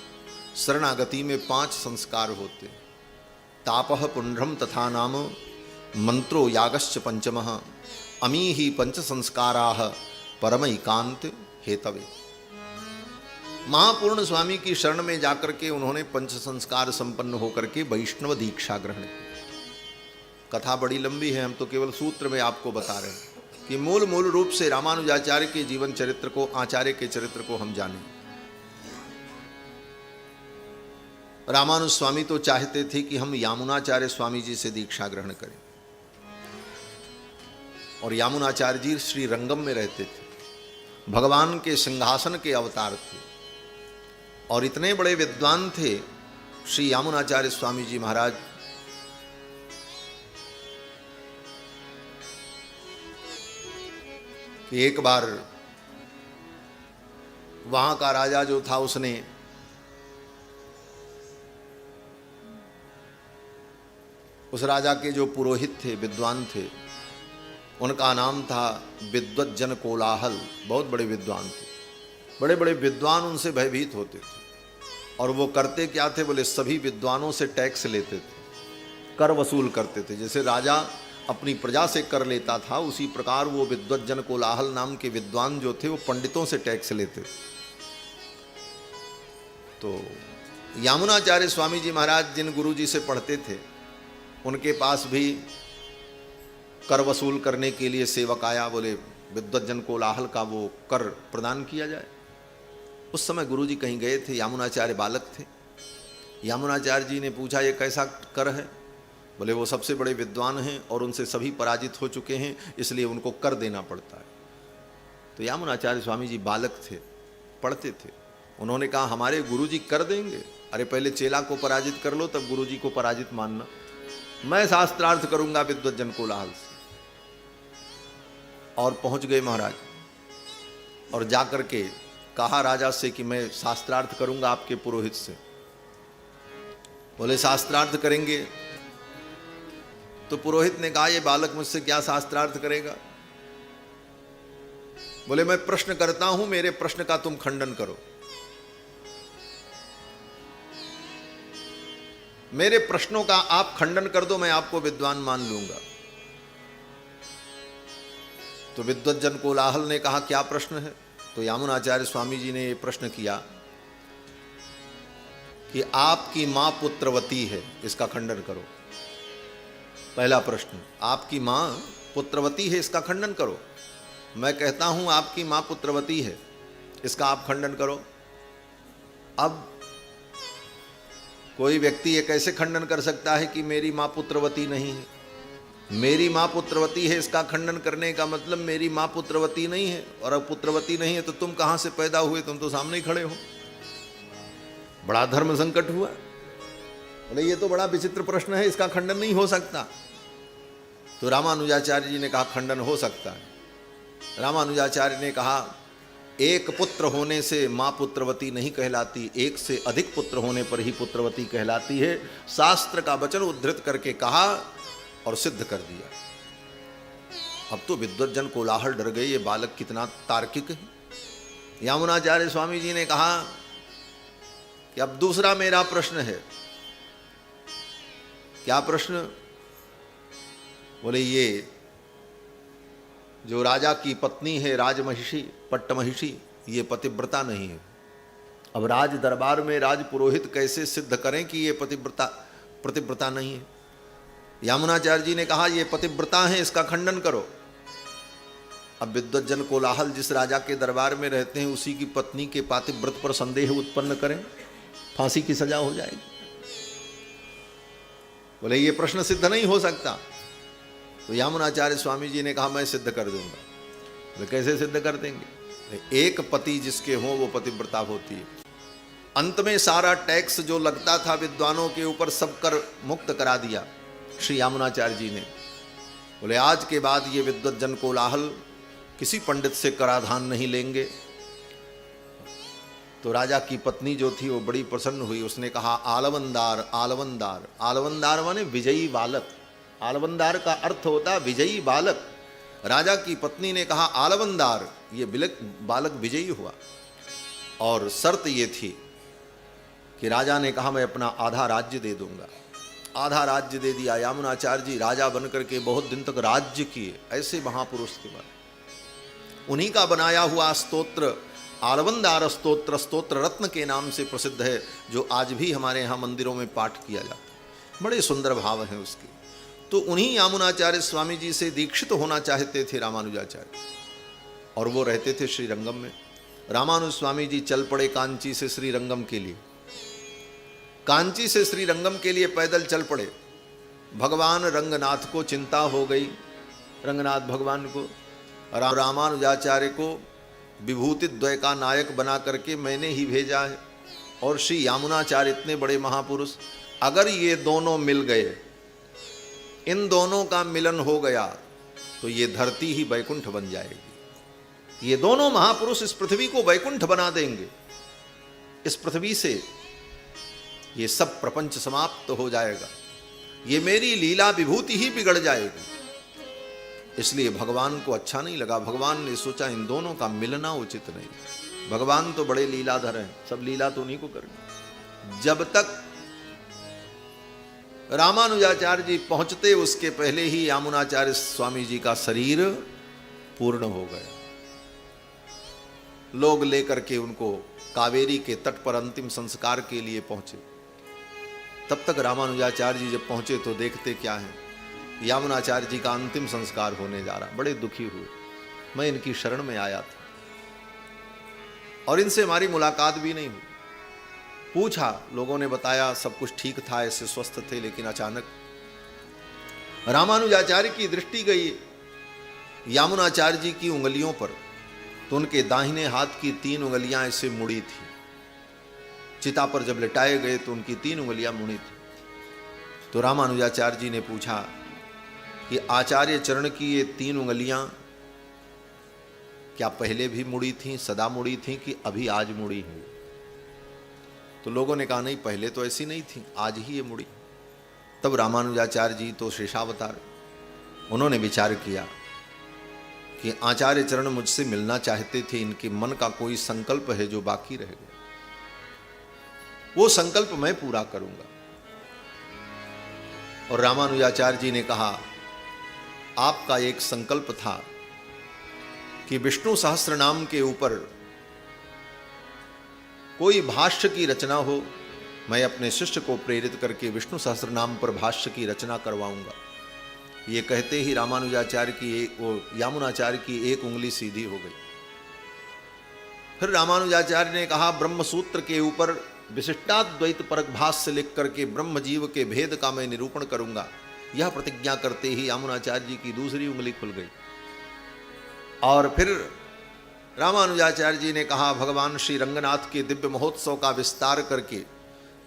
शरणागति में 5 संस्कार होते, तापः पुण्ड्रम तथा नाम, मंत्रो यागश्च पंचमः, अमी ही पंच संस्काराः परम एकांत हेतवे। महापूर्ण स्वामी की शरण में जाकर के उन्होंने पंच संस्कार संपन्न होकर के वैष्णव दीक्षा ग्रहण की। कथा बड़ी लंबी है, हम तो केवल सूत्र में आपको बता रहे हैं कि मूल रूप से रामानुजाचार्य के जीवन चरित्र को, आचार्य के चरित्र को हम जानें। रामानुज स्वामी तो चाहते थे कि हम यामुनाचार्य स्वामी जी से दीक्षा ग्रहण करें, और यामुनाचार्य जी श्री रंगम में रहते थे, भगवान के सिंहासन के अवतार थे और इतने बड़े विद्वान थे श्री यामुनाचार्य स्वामी जी महाराज। कि एक बार वहां का राजा जो था उसने उस राजा के जो पुरोहित थे, विद्वान थे, उनका नाम था विद्वज्जन कोलाहल। बहुत बड़े विद्वान थे, बड़े बड़े विद्वान उनसे भयभीत होते थे। और वो करते क्या थे, बोले सभी विद्वानों से टैक्स लेते थे, कर वसूल करते थे। जैसे राजा अपनी प्रजा से कर लेता था, उसी प्रकार वो विद्वज्जन कोलाहल नाम के विद्वान जो थे वो पंडितों से टैक्स लेते थे। तो यामुनाचार्य स्वामी जी महाराज जिन गुरु जी से पढ़ते थे, उनके पास भी कर वसूल करने के लिए सेवक आया, बोले विद्वज्जन कोलाहल का वो कर प्रदान किया जाए। उस समय गुरुजी कहीं गए थे, यामुनाचार्य बालक थे। यामुनाचार्य जी ने पूछा, ये कैसा कर है? बोले वो सबसे बड़े विद्वान हैं और उनसे सभी पराजित हो चुके हैं, इसलिए उनको कर देना पड़ता है। तो यामुनाचार्य स्वामी जी बालक थे, पढ़ते थे। उन्होंने कहा हमारे गुरुजी कर देंगे? अरे पहले चेला को पराजित कर लो तब गुरुजी को पराजित मानना। मैं शास्त्रार्थ करूंगा विद्वज्जन कोलाहल से। और पहुंच गए महाराज और जाकर के कहा राजा से कि मैं शास्त्रार्थ करूंगा आपके पुरोहित से। बोले शास्त्रार्थ करेंगे? तो पुरोहित ने कहा ये बालक मुझसे क्या शास्त्रार्थ करेगा? बोले मैं प्रश्न करता हूं, मेरे प्रश्न का तुम खंडन करो। मेरे प्रश्नों का आप खंडन कर दो, मैं आपको विद्वान मान लूंगा। तो विद्वज्जन कोलाहल ने कहा क्या प्रश्न है? तो यामुनाचार्य स्वामी जी ने ये प्रश्न किया कि आपकी मां पुत्रवती है, इसका खंडन करो। पहला प्रश्न, आपकी मां पुत्रवती है, इसका खंडन करो। मैं कहता हूं आपकी मां पुत्रवती है, इसका आप खंडन करो। अब कोई व्यक्ति ये कैसे खंडन कर सकता है कि मेरी मां पुत्रवती नहीं है? मेरी मां पुत्रवती है, इसका खंडन करने का मतलब मेरी मां पुत्रवती नहीं है। और अब पुत्रवती नहीं है तो तुम कहां से पैदा हुए? तुम तो सामने ही खड़े हो। बड़ा धर्म संकट हुआ। बोले ये तो बड़ा विचित्र प्रश्न है, इसका खंडन नहीं हो सकता। तो रामानुजाचार्य जी ने कहा खंडन हो सकता है। रामानुजाचार्य ने कहा, एक पुत्र होने से माँ पुत्रवती नहीं कहलाती, एक से अधिक पुत्र होने पर ही पुत्रवती कहलाती है। शास्त्र का वचन उद्धृत करके कहा और सिद्ध कर दिया। अब तो विद्वज्जन कोलाहल डर गए, ये बालक कितना तार्किक है। यामुनाचार्य स्वामी जी ने कहा कि अब दूसरा मेरा प्रश्न है। क्या प्रश्न? बोले, ये जो राजा की पत्नी है राजमहिषी, पट्टमहिषी, ये पतिव्रता नहीं है। अब राज दरबार में राज पुरोहित कैसे सिद्ध करें कि ये पतिव्रता नहीं है? यामुनाचार्य जी ने कहा, ये पतिव्रता है, इसका खंडन करो। अब विद्वज्जन कोलाहल, जिस राजा के दरबार में रहते हैं उसी की पत्नी के पातिव्रत पर संदेह उत्पन्न करें, फांसी की सजा हो जाएगी। बोले, ये प्रश्न सिद्ध नहीं हो सकता। तो यामुनाचार्य स्वामी जी ने कहा, मैं सिद्ध कर दूंगा। बोले, कैसे सिद्ध कर देंगे? एक पति जिसके हो वो पतिव्रता होती है। अंत में सारा टैक्स जो लगता था विद्वानों के ऊपर सब कर मुक्त करा दिया श्री यामुनाचार्य जी ने। बोले, आज के बाद ये विद्वज्जन कोलाहल किसी पंडित से कराधान नहीं लेंगे। तो राजा की पत्नी जो थी वो बड़ी प्रसन्न हुई। उसने कहा, आलवंदार, आलवंदार। आलवंदार माने विजयी बालक। आलवंदार का अर्थ होता विजयी बालक। राजा की पत्नी ने कहा, आलवंदार, ये बालक विजयी हुआ। और शर्त ये थी कि राजा ने कहा, मैं अपना आधा राज्य दे दूंगा। आधा राज्य दे दिया। यामुनाचार्य जी राजा बनकर के बहुत दिन तक राज्य किए। ऐसे महापुरुष के बाद उन्हीं का बनाया हुआ स्तोत्र आलवंदार स्तोत्र, स्तोत्र रत्न के नाम से प्रसिद्ध है, जो आज भी हमारे यहाँ मंदिरों में पाठ किया जाता है। बड़े सुंदर भाव हैं उसके। तो उन्हीं यामुनाचार्य स्वामी जी से दीक्षित होना चाहते थे रामानुजाचार्य, और वो रहते थे श्रीरंगम में। रामानुज स्वामी जी चल पड़े कांची से श्रीरंगम के लिए। कांची से श्रीरंगम के लिए पैदल चल पड़े। भगवान रंगनाथ को चिंता हो गई, रंगनाथ भगवान को। रामानुजाचार्य को विभूति द्वय का नायक बना करके मैंने ही भेजा है, और श्री यामुनाचार्य इतने बड़े महापुरुष, अगर ये दोनों मिल गए, इन दोनों का मिलन हो गया, तो ये धरती ही वैकुंठ बन जाएगी। ये दोनों महापुरुष इस पृथ्वी को वैकुंठ बना देंगे। इस पृथ्वी से ये सब प्रपंच समाप्त हो जाएगा। ये मेरी लीला विभूति ही बिगड़ जाएगी। इसलिए भगवान को अच्छा नहीं लगा। भगवान ने सोचा, इन दोनों का मिलना उचित नहीं। भगवान तो बड़े लीलाधर हैं, सब लीला तो उन्हीं को करनी। जब तक रामानुजाचार्य जी पहुंचते, उसके पहले ही यामुनाचार्य स्वामी जी का शरीर पूर्ण हो गया। लोग लेकर के उनको कावेरी के तट पर अंतिम संस्कार के लिए पहुंचे। तब तक रामानुजाचार्य जी जब पहुंचे तो देखते क्या है, यामुनाचार्य जी का अंतिम संस्कार होने जा रहा। बड़े दुखी हुए। मैं इनकी शरण में आया था और इनसे हमारी मुलाकात भी नहीं हुई। पूछा, लोगों ने बताया सब कुछ ठीक था, ऐसे स्वस्थ थे, लेकिन अचानक रामानुजाचार्य की दृष्टि गई यामुनाचार्य जी की उंगलियों पर, तो उनके दाहिने हाथ की 3 उंगलियां ऐसे मुड़ी थी। चिता पर जब लिटाए गए तो उनकी 3 उंगलियां मुड़ी थी। तो रामानुजाचार्य जी ने पूछा कि आचार्य चरण की ये 3 उंगलियां क्या पहले भी मुड़ी थीं, सदा मुड़ी थीं, कि अभी आज मुड़ी हैं? तो लोगों ने कहा, नहीं, पहले तो ऐसी नहीं थी, आज ही ये मुड़ी। तब रामानुजाचार्य जी तो शेषावतार, उन्होंने विचार किया कि आचार्य चरण मुझसे मिलना चाहते थे, इनके मन का कोई संकल्प है जो बाकी रह गया, वो संकल्प मैं पूरा करूंगा। और रामानुजाचार्य जी ने कहा, आपका एक संकल्प था कि विष्णु सहस्त्र नाम के ऊपर कोई भाष्य की रचना हो, मैं अपने शिष्य को प्रेरित करके विष्णु सहस्त्र नाम पर भाष्य की रचना करवाऊंगा। ये कहते ही रामानुजाचार्य की यामुनाचार्य की 1 उंगली सीधी हो गई। फिर रामानुजाचार्य ने कहा, ब्रह्म सूत्र के ऊपर विशिष्टाद्वैत परक भाष्य लिख करके ब्रह्म जीव के भेद का मैं निरूपण करूंगा। यह प्रतिज्ञा करते ही यामुनाचार्य जी की दूसरी उंगली खुल गई। और फिर रामानुजाचार्य जी ने कहा, भगवान श्री रंगनाथ के दिव्य महोत्सव का विस्तार करके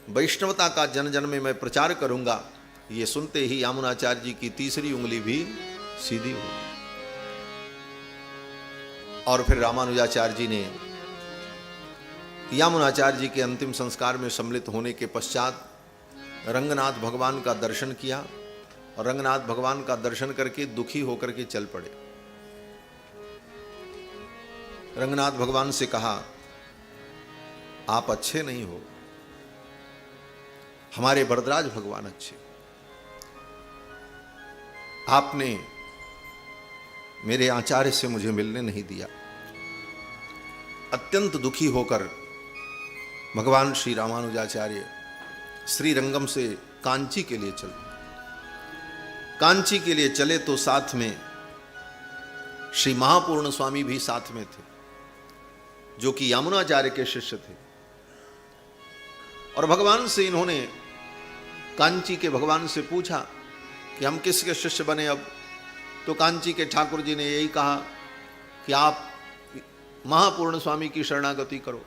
वैष्णवता का जन जन में मैं प्रचार करूंगा। ये सुनते ही यामुनाचार्य जी की तीसरी उंगली भी सीधी हो। और फिर रामानुजाचार्य जी ने यामुनाचार्य जी के अंतिम संस्कार में सम्मिलित होने के पश्चात रंगनाथ भगवान का दर्शन किया और रंगनाथ भगवान का दर्शन करके दुखी होकर के चल पड़े। रंगनाथ भगवान से कहा, आप अच्छे नहीं हो, हमारे वरदराज भगवान अच्छे। आपने मेरे आचार्य से मुझे मिलने नहीं दिया। अत्यंत दुखी होकर भगवान श्री रामानुजाचार्य श्रीरंगम से कांची के लिए चले। कांची के लिए चले तो साथ में श्री महापूर्ण स्वामी भी साथ में थे, जो कि यामुनाचार्य के शिष्य थे। और भगवान से इन्होंने, कांची के भगवान से पूछा कि हम किसके शिष्य बने अब। तो कांची के ठाकुर जी ने यही कहा कि आप महापूर्ण स्वामी की शरणागति करो।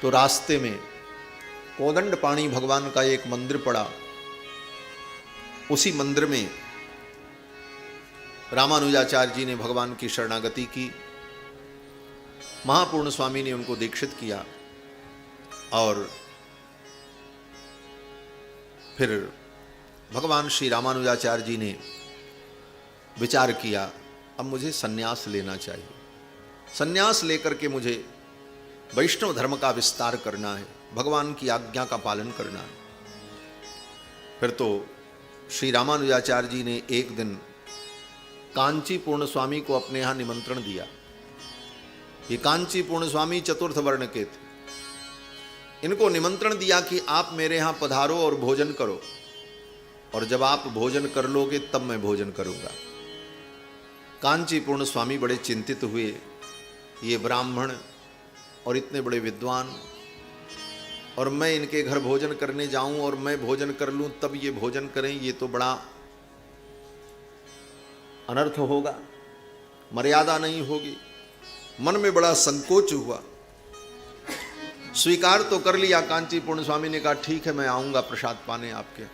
तो रास्ते में कोदंड पाणी भगवान का एक मंदिर पड़ा। उसी मंदिर में रामानुजाचार्य जी ने भगवान की शरणागति की। महापूर्ण स्वामी ने उनको दीक्षित किया और फिर भगवान श्री रामानुजाचार्य जी ने विचार किया, अब मुझे सन्यास लेना चाहिए। सन्यास लेकर के मुझे वैष्णव धर्म का विस्तार करना है, भगवान की आज्ञा का पालन करना है। फिर तो श्री रामानुजाचार्य जी ने एक दिन कांची पूर्ण स्वामी को अपने यहां निमंत्रण दिया। ये कांची पूर्ण स्वामी चतुर्थ वर्ण के थे। इनको निमंत्रण दिया कि आप मेरे यहां पधारो और भोजन करो, और जब आप भोजन कर लोगे तब मैं भोजन करूंगा। कांची पूर्ण स्वामी बड़े चिंतित हुए, ये ब्राह्मण और इतने बड़े विद्वान, और मैं इनके घर भोजन करने जाऊं और मैं भोजन कर लूं तब ये भोजन करें, ये तो बड़ा अनर्थ होगा, मर्यादा नहीं होगी। मन में बड़ा संकोच हुआ। स्वीकार तो कर लिया। कांची पूर्ण स्वामी ने कहा, ठीक है मैं आऊंगा प्रसाद पाने आपके।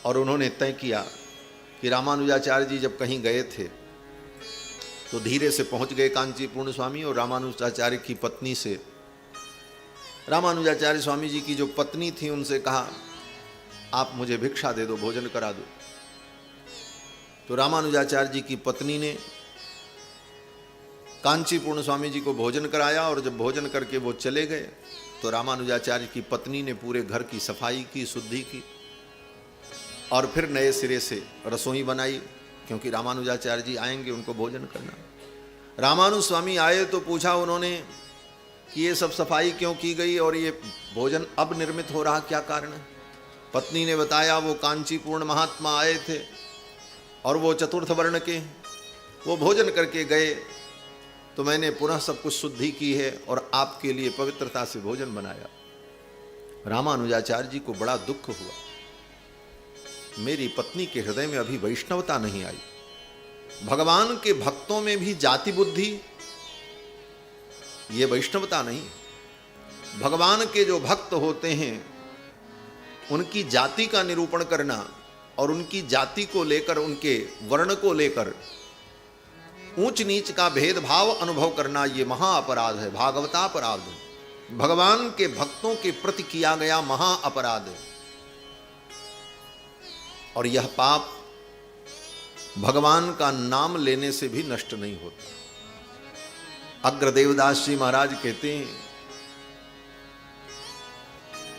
और उन्होंने तय किया कि रामानुजाचार्य जी जब कहीं गए थे तो धीरे से पहुंच गए कांची पूर्ण स्वामी, और रामानुजाचार्य की पत्नी से, रामानुजाचार्य स्वामी जी की जो पत्नी थी, उनसे कहा, आप मुझे भिक्षा दे दो, भोजन करा दो। तो रामानुजाचार्य जी की पत्नी ने कांची पूर्ण स्वामी जी को भोजन कराया, और जब भोजन करके वो चले गए तो रामानुजाचार्य की पत्नी ने पूरे घर की सफाई की, शुद्धि की, और फिर नए सिरे से रसोई बनाई, क्योंकि रामानुजाचार्य जी आएंगे, उनको भोजन करना। रामानु स्वामी आए तो पूछा उन्होंने कि ये सब सफाई क्यों की गई और ये भोजन अब निर्मित हो रहा, क्या कारण है। पत्नी ने बताया, वो कांचीपूर्ण महात्मा आए थे और वो चतुर्थ वर्ण के, वो भोजन करके गए तो मैंने पुनः सब कुछ शुद्धि की है और आपके लिए पवित्रता से भोजन बनाया। रामानुजाचार्य जी को बड़ा दुख हुआ, मेरी पत्नी के हृदय में अभी वैष्णवता नहीं आई। भगवान के भक्तों में भी जाति बुद्धि, ये वैष्णवता नहीं। भगवान के जो भक्त होते हैं उनकी जाति का निरूपण करना और उनकी जाति को लेकर, उनके वर्ण को लेकर ऊंच नीच का भेदभाव अनुभव करना, ये महा अपराध है, भागवतापराध है, भगवान के भक्तों के प्रति किया गया महा अपराध है। और यह पाप भगवान का नाम लेने से भी नष्ट नहीं होता। अग्रदेवदास जी महाराज कहते हैं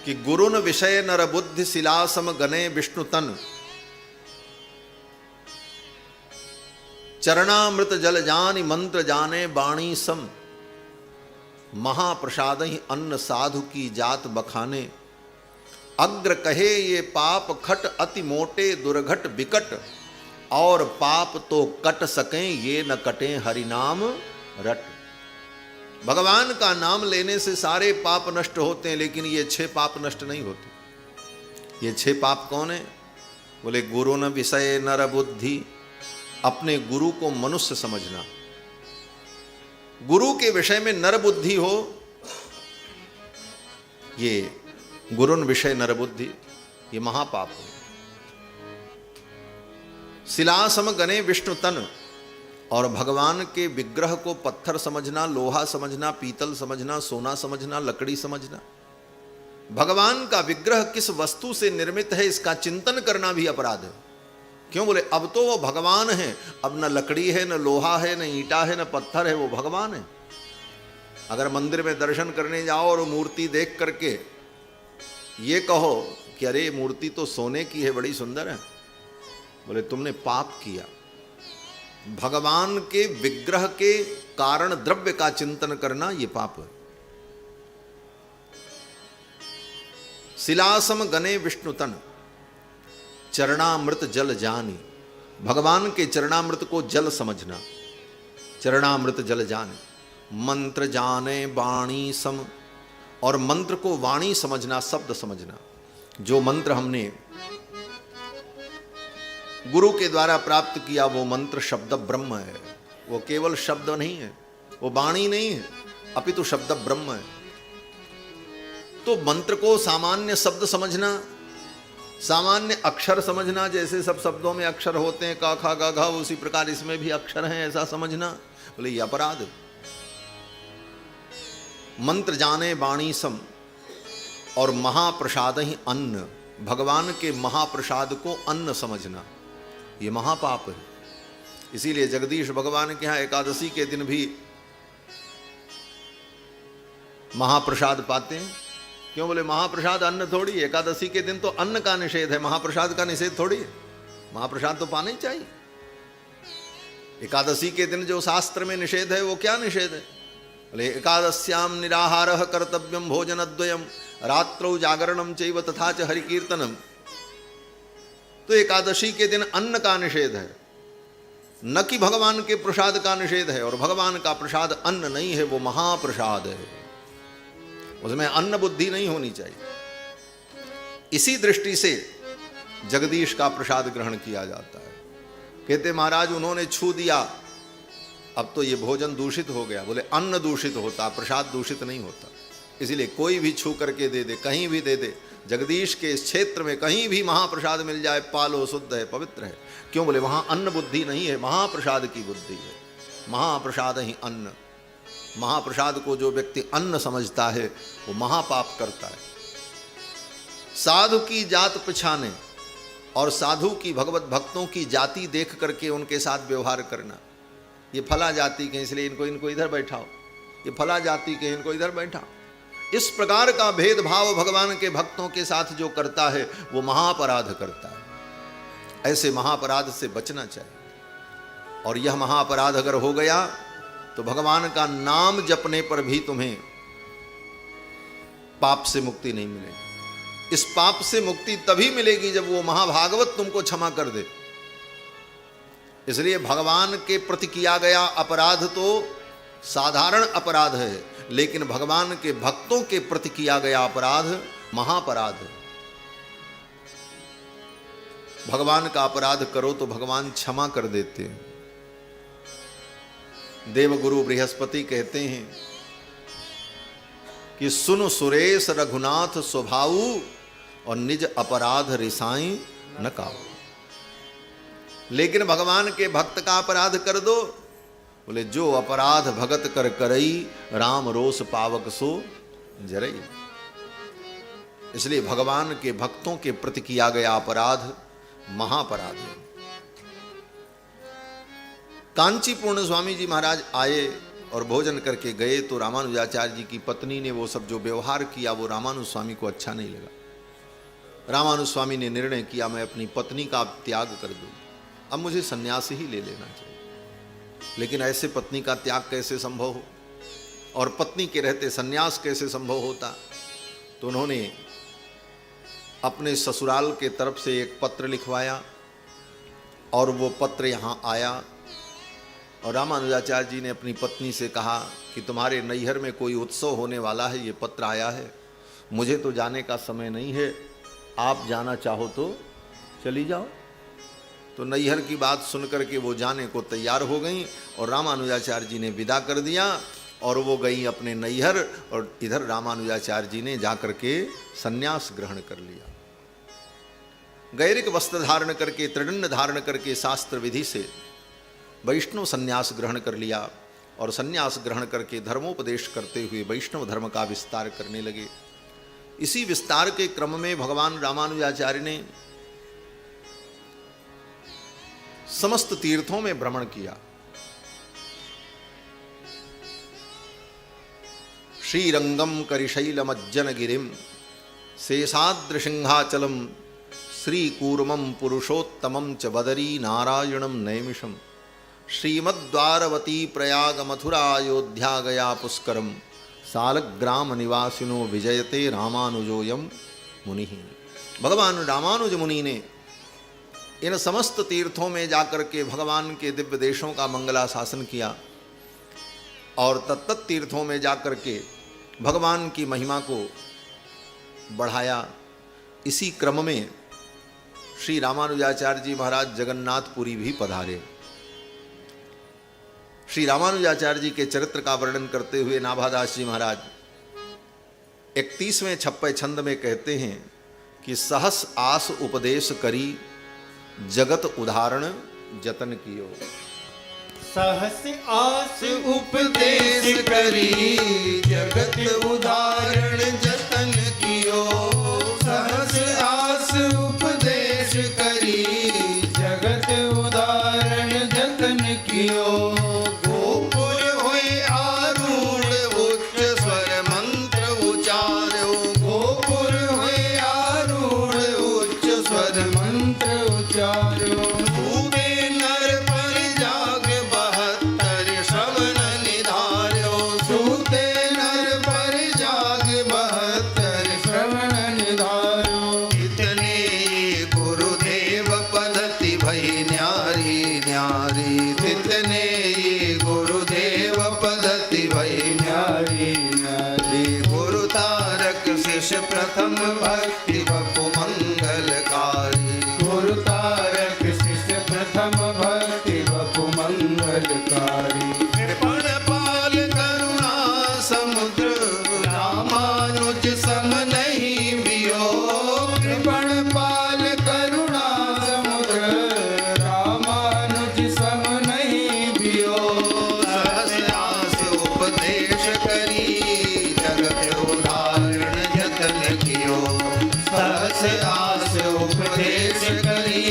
कि गुरुन विषय नर बुद्धि शिलासम गने विष्णु तन, चरणामृत जल जानि मंत्र जाने बाणी सम, महाप्रसाद ही अन्न साधु की जात बखाने, अग्र कहे ये पाप खट अति मोटे दुर्घट विकट, और पाप तो कट सकें ये न कटें हरिनाम रट। भगवान का नाम लेने से सारे पाप नष्ट होते हैं, लेकिन ये 6 पाप नष्ट नहीं होते। ये 6 पाप कौन है? बोले गुरु न विषय नर बुद्धि, अपने गुरु को मनुष्य समझना। गुरु के विषय में नर बुद्धि हो, ये गुरुन विषय नर बुद्धि, ये महापाप है। शिलासम गने विष्णु तन, और भगवान के विग्रह को पत्थर समझना, लोहा समझना, पीतल समझना, सोना समझना, लकड़ी समझना, भगवान का विग्रह किस वस्तु से निर्मित है इसका चिंतन करना भी अपराध है। क्यों? बोले अब तो वो भगवान है, अब न लकड़ी है, न लोहा है, न ईंटा है, न पत्थर है, वो भगवान है। अगर मंदिर में दर्शन करने जाओ और मूर्ति देख करके ये कहो कि अरे मूर्ति तो सोने की है, बड़ी सुंदर है, बोले तुमने पाप किया। भगवान के विग्रह के कारण द्रव्य का चिंतन करना ये पाप है। शिलासम गने विष्णुतन चरणामृत जल जानी, भगवान के चरणामृत को जल समझना, चरणामृत जल जाने। मंत्र जाने वाणी सम, और मंत्र को वाणी समझना, शब्द समझना। जो मंत्र हमने गुरु के द्वारा प्राप्त किया वो मंत्र शब्द ब्रह्म है, वो केवल शब्द नहीं है, वो वाणी नहीं है, अपितु शब्द ब्रह्म है। तो मंत्र को सामान्य शब्द समझना, सामान्य अक्षर समझना, जैसे सब शब्दों में अक्षर होते हैं, का खा गा घा, उसी प्रकार इसमें भी अक्षर हैं, ऐसा समझना, बोले ये अपराध। मंत्र जाने वाणी सम, और महाप्रसाद ही अन्न, भगवान के महाप्रसाद को अन्न समझना, ये महापाप है। इसीलिए जगदीश भगवान के यहाँ एकादशी के दिन भी महाप्रसाद पाते हैं। क्यों? बोले महाप्रसाद अन्न थोड़ी, एकादशी के दिन तो अन्न का निषेध है, महाप्रसाद का निषेध थोड़ी है। महाप्रसाद तो पाना ही चाहिए। एकादशी के दिन जो शास्त्र में निषेध है वो क्या निषेध है? बोले एकादश्याम निराहारः कर्तव्यम भोजनद्वयम रात्रौ जागरणम चैव तथा च हरिकीर्तनम। तो एकादशी के दिन अन्न का निषेध है, न कि भगवान के प्रसाद का निषेध है। और भगवान का प्रसाद अन्न नहीं है, वो महाप्रसाद है, उसमें अन्न बुद्धि नहीं होनी चाहिए। इसी दृष्टि से जगदीश का प्रसाद ग्रहण किया जाता है। कहते महाराज उन्होंने छू दिया, अब तो ये भोजन दूषित हो गया। बोले अन्न दूषित होता, प्रसाद दूषित नहीं होता। इसलिए कोई भी छू करके दे दे, कहीं भी दे दे, जगदीश के इस क्षेत्र में कहीं भी महाप्रसाद मिल जाए, पालो, शुद्ध है, पवित्र है। क्यों? बोले वहां अन्न बुद्धि नहीं है, महाप्रसाद की बुद्धि है। महाप्रसाद ही अन्न। महाप्रसाद को जो व्यक्ति अन्न समझता है वो महापाप करता है। साधु की जात पछाने, और साधु की, भगवत भक्तों की जाति देख करके उनके साथ व्यवहार करना। ये फला जाति के इसलिए इनको इधर बैठाओ, ये फला जाति के इनको इधर बैठाओ। इस प्रकार का भेदभाव भगवान के भक्तों के साथ जो करता है वो महापराध करता है। ऐसे महापराध से बचना चाहिए। और यह महापराध अगर हो गया तो भगवान का नाम जपने पर भी तुम्हें पाप से मुक्ति नहीं मिलेगी। इस पाप से मुक्ति तभी मिलेगी जब वो महाभागवत तुमको क्षमा कर दे। इसलिए भगवान के प्रति किया गया अपराध तो साधारण अपराध है, लेकिन भगवान के भक्तों के प्रति किया गया अपराध महापराध है। भगवान का अपराध करो तो भगवान क्षमा कर देते हैं। देवगुरु बृहस्पति कहते हैं कि सुन सुरेश रघुनाथ स्वभाऊ, और निज अपराध रिसाई न काऊ। लेकिन भगवान के भक्त का अपराध कर दो, बोले जो अपराध भगत कर करई, राम रोष पावक सो जरई। इसलिए भगवान के भक्तों के प्रति किया गया अपराध महापराध है। कांची पूर्ण स्वामी जी महाराज आए और भोजन करके गए तो रामानुजाचार्य जी की पत्नी ने वो सब जो व्यवहार किया वो रामानुज स्वामी को अच्छा नहीं लगा। रामानुज स्वामी ने निर्णय किया मैं अपनी पत्नी का त्याग कर दूं, अब मुझे सन्यास ही ले लेना चाहिए। लेकिन ऐसे पत्नी का त्याग कैसे संभव हो, और पत्नी के रहते सन्यास कैसे संभव होता? तो उन्होंने अपने ससुराल के तरफ से एक पत्र लिखवाया, और वो पत्र यहाँ आया। और रामानुजाचार्य जी ने अपनी पत्नी से कहा कि तुम्हारे नैहर में कोई उत्सव होने वाला है, ये पत्र आया है, मुझे तो जाने का समय नहीं है, आप जाना चाहो तो चली जाओ। तो नैहर की बात सुनकर के वो जाने को तैयार हो गई, और रामानुजाचार्य जी ने विदा कर दिया, और वो गई अपने नैहर। और इधर रामानुजाचार्य जी ने जाकर के सन्यास ग्रहण कर लिया। गैरिक वस्त्र धारण करके, त्रिदंड धारण करके, शास्त्र विधि से वैष्णव संन्यास ग्रहण कर लिया और संन्यास ग्रहण करके धर्मोपदेश करते हुए वैष्णव धर्म का विस्तार करने लगे। इसी विस्तार के क्रम में भगवान रामानुजाचार्य ने समस्त तीर्थों में भ्रमण किया। श्रीरंगम करिशैलमज्जनगिरिम शेषाद्रिसिंहाचलम श्रीकूर्मं पुरुषोत्तमं च बदरी नारायणं नैमिषम् श्रीमद्वारवती प्रयाग मथुरा अयोध्या गया पुष्करम सालग्राम निवासिनो विजयते रामानुजोयम मुनि। भगवान रामानुज मुनि ने इन समस्त तीर्थों में जाकर के भगवान के दिव्य देशों का मंगलाशासन किया और तत्त तीर्थों में जाकर के भगवान की महिमा को बढ़ाया। इसी क्रम में श्री रामानुजाचार्य जी महाराज जगन्नाथपुरी भी पधारे। श्री रामानुजाचार्य जी के चरित्र का वर्णन करते हुए नाभादास जी महाराज 31वें छप्पे छंद में कहते हैं कि सहस आस उपदेश करी जगत उदाहरण जतन कियो। सहस आस उपदेश करी जगत उदाहरण जतन कियो। सहस आस उपदेश करी जगत उदाहरण जतन कियो। गोपुर होए आरूढ़ उच्च स्वर मंत्र उचार्यो। गोपुर होए आरूढ़ उच्च स्वर मंत्र उचार्यो। प्रथम भक्ति बपु मंगलकारी। गुरु तारक शिष्य प्रथम भक्ति बपु मंगलकारी। कृपण पाल करुणा समुद्र रामानुज सम नहीं बियो। कृपण पाल करुणा समुद्र रामानुज सम नहीं बियो। सहस आस उपदेश करी जगत उदाहरण जतन कियो। सहस आस उपदेश करी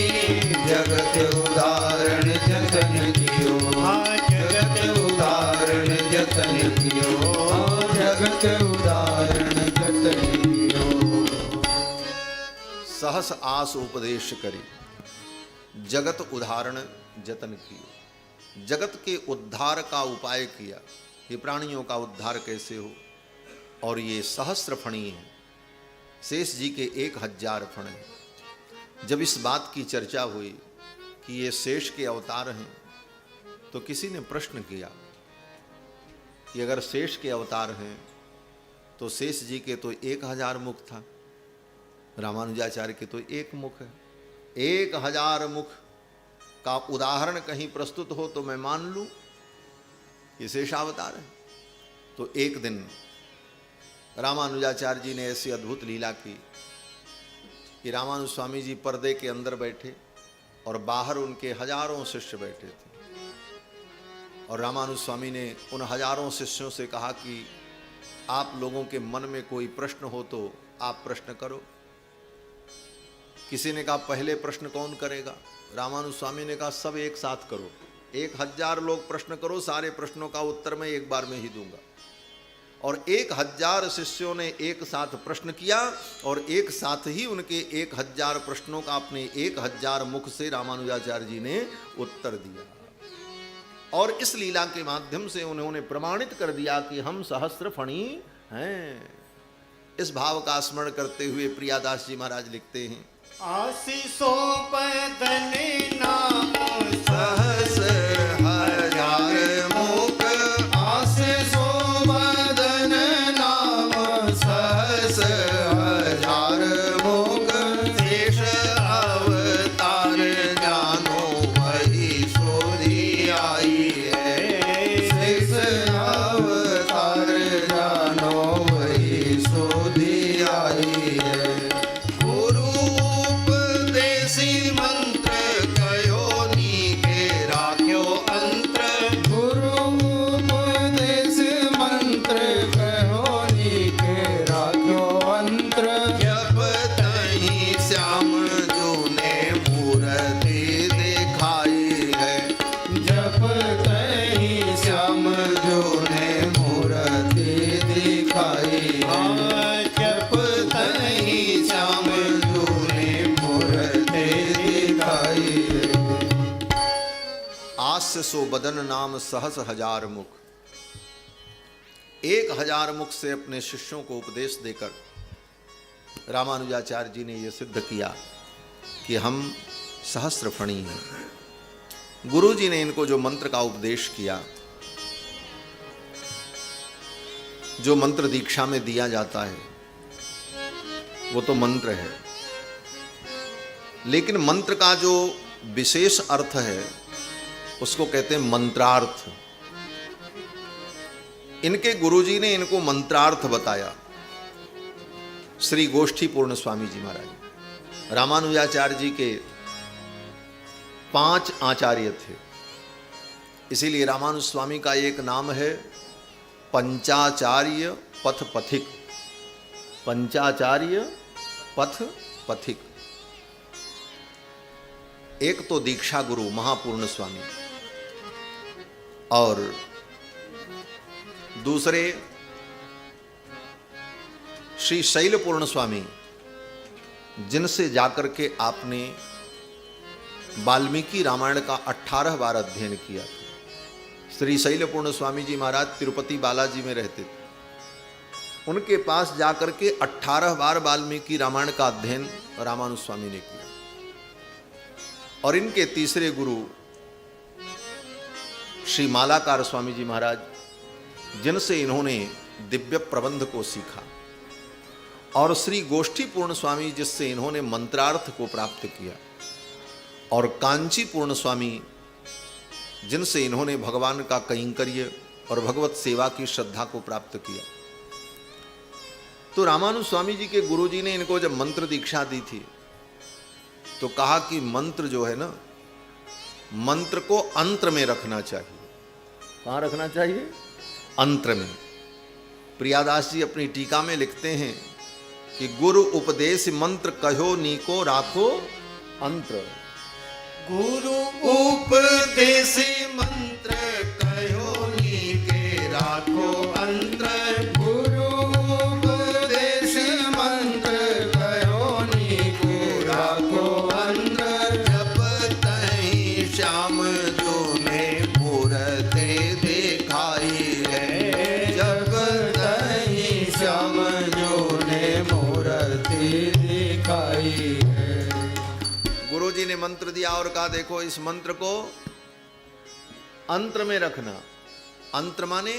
जगत उदाहरण जतन कियो। जगत उदाहरण जतन कियो। जगत उदाहरण जतन कियो। सहस आस उपदेश करी जगत उदाहरण जतन कियो। जगत के उद्धार का उपाय किया। ये प्राणियों का उद्धार कैसे हो। और ये सहस्र फणी है। शेष जी के 1000 फण हैं। जब इस बात की चर्चा हुई कि ये शेष के अवतार हैं तो किसी ने प्रश्न किया कि अगर शेष के अवतार हैं तो शेष जी के तो 1000 मुख था, रामानुजाचार्य के तो 1 मुख है। 1000 मुख का उदाहरण कहीं प्रस्तुत हो तो मैं मान लूं ये शेषावतार है। तो एक दिन रामानुजाचार्य जी ने ऐसी अद्भुत लीला की कि रामानुज स्वामी जी पर्दे के अंदर बैठे और बाहर उनके हजारों शिष्य बैठे थे। और रामानुज स्वामी ने उन हजारों शिष्यों से कहा कि आप लोगों के मन में कोई प्रश्न हो तो आप प्रश्न करो। किसी ने कहा पहले प्रश्न कौन करेगा। रामानुज स्वामी ने कहा सब एक साथ करो। 1000 लोग प्रश्न करो, सारे प्रश्नों का उत्तर मैं एक बार में ही दूंगा। और 1000 शिष्यों ने एक साथ प्रश्न किया और एक साथ ही उनके 1000 प्रश्नों का अपने 1000 मुख से रामानुजाचार्य जी ने उत्तर दिया। और इस लीला के माध्यम से उन्होंने प्रमाणित कर दिया कि हम सहस्र फणी हैं। इस भाव का स्मरण करते हुए प्रियादास जी महाराज लिखते हैं आशीषो बदन नाम सहस हजार मुख। आशीषो बदन नाम सहस हजार मुख। शेष अवतार जानो वही सोधी आई है। शेष अवतार जानो वही सोधी आई है। मंत्र कयो नी के राख्यो हास्य सो बदन नाम सहस हजार मुख। 1000 मुख से अपने शिष्यों को उपदेश देकर रामानुजाचार्य जी ने यह सिद्ध किया कि हम सहस्र फणी हैं। गुरु जी ने इनको जो मंत्र का उपदेश किया, जो मंत्र दीक्षा में दिया जाता है वो तो मंत्र है, लेकिन मंत्र का जो विशेष अर्थ है उसको कहते हैं मंत्रार्थ। इनके गुरुजी ने इनको मंत्रार्थ बताया। श्री गोष्ठी पूर्ण स्वामी जी महाराज रामानुजाचार्य जी के 5 आचार्य थे, इसीलिए रामानुज स्वामी का एक नाम है पंचाचार्य पथ पथिक। पंचाचार्य पथ पथिक। एक तो दीक्षा गुरु महापूर्ण स्वामी और दूसरे श्री शैलपूर्ण स्वामी, जिनसे जाकर के आपने वाल्मीकि रामायण का 18 बार अध्ययन किया था। श्री शैलपूर्ण स्वामी जी महाराज तिरुपति बालाजी में रहते थे, उनके पास जाकर के 18 बार वाल्मीकि रामायण का अध्ययन रामानुज स्वामी ने किया। और इनके तीसरे गुरु श्री मालाकार स्वामी जी महाराज, जिनसे इन्होंने दिव्य प्रबंध को सीखा, और श्री गोष्ठी पूर्ण स्वामी, जिससे इन्होंने मंत्रार्थ को प्राप्त किया, और कांची पूर्ण स्वामी, जिनसे इन्होंने भगवान का कैंकर्य और भगवत सेवा की श्रद्धा को प्राप्त किया। तो रामानुज स्वामी जी के गुरुजी ने इनको जब मंत्र दीक्षा दी थी तो कहा कि मंत्र जो है ना, मंत्र को अंत्र में रखना चाहिए। कहाँ रखना चाहिए? अंत्र में। प्रियादास जी अपनी टीका में लिखते हैं कि गुरु उपदेश मंत्र कहो नीको राखो अंत्र। गुरु उपदेश मंत्र कहो नीके राखो अंतर। गुरु उपदेश मंत्र कहो नीको राखो अंतर। जब तहीं श्याम जो ने मूरते दिखाई है। जब तहीं श्याम जो ने मूरते दिखाई है। गुरु जी ने मंत्र दिया और कहा देखो इस मंत्र को अंतर में रखना। अंतर माने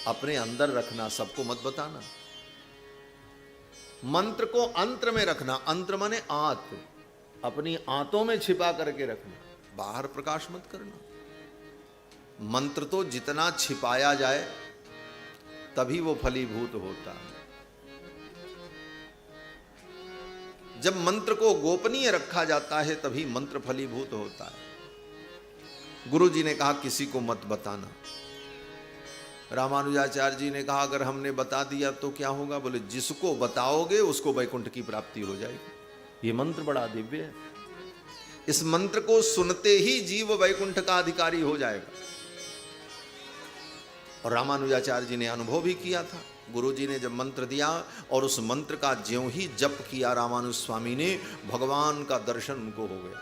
अपने अंदर रखना, सबको मत बताना। मंत्र को अंतर में रखना। अंतर माने आंत, अपनी आंतों में छिपा करके रखना, बाहर प्रकाश मत करना। मंत्र तो जितना छिपाया जाए तभी वो फलीभूत होता है। जब मंत्र को गोपनीय रखा जाता है तभी मंत्र फलीभूत होता है। गुरु जी ने कहा किसी को मत बताना। रामानुजाचार्य जी ने कहा अगर हमने बता दिया तो क्या होगा? बोले जिसको बताओगे उसको वैकुंठ की प्राप्ति हो जाएगी। ये मंत्र बड़ा दिव्य है। इस मंत्र को सुनते ही जीव वैकुंठ का अधिकारी हो जाएगा। और रामानुजाचार्य जी ने अनुभव भी किया था। गुरु जी ने जब मंत्र दिया और उस मंत्र का ज्यों ही जप किया रामानुज स्वामी ने, भगवान का दर्शन उनको हो गया।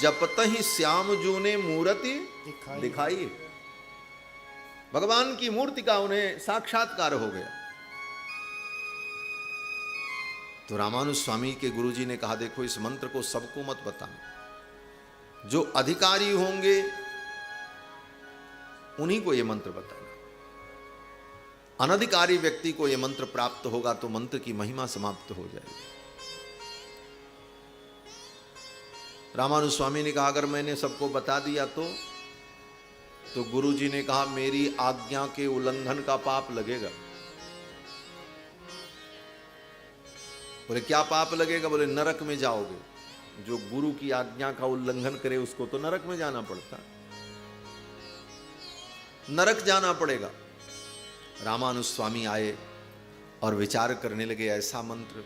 जपत ही श्याम जू ने मूर्ति दिखाई। भगवान की मूर्ति का उन्हें साक्षात्कार हो गया। तो रामानुज स्वामी के गुरु जी ने कहा देखो इस मंत्र को सबको मत बताना, जो अधिकारी होंगे उन्हीं को यह मंत्र बताना। अनधिकारी व्यक्ति को यह मंत्र प्राप्त होगा तो मंत्र की महिमा समाप्त हो जाएगी। रामानुज स्वामी ने कहा अगर मैंने सबको बता दिया तो गुरु जी ने कहा मेरी आज्ञा के उल्लंघन का पाप लगेगा। बोले क्या पाप लगेगा? बोले नरक में जाओगे। जो गुरु की आज्ञा का उल्लंघन करे उसको तो नरक में जाना पड़ता, नरक जाना पड़ेगा। रामानुज स्वामी आए और विचार करने लगे ऐसा मंत्र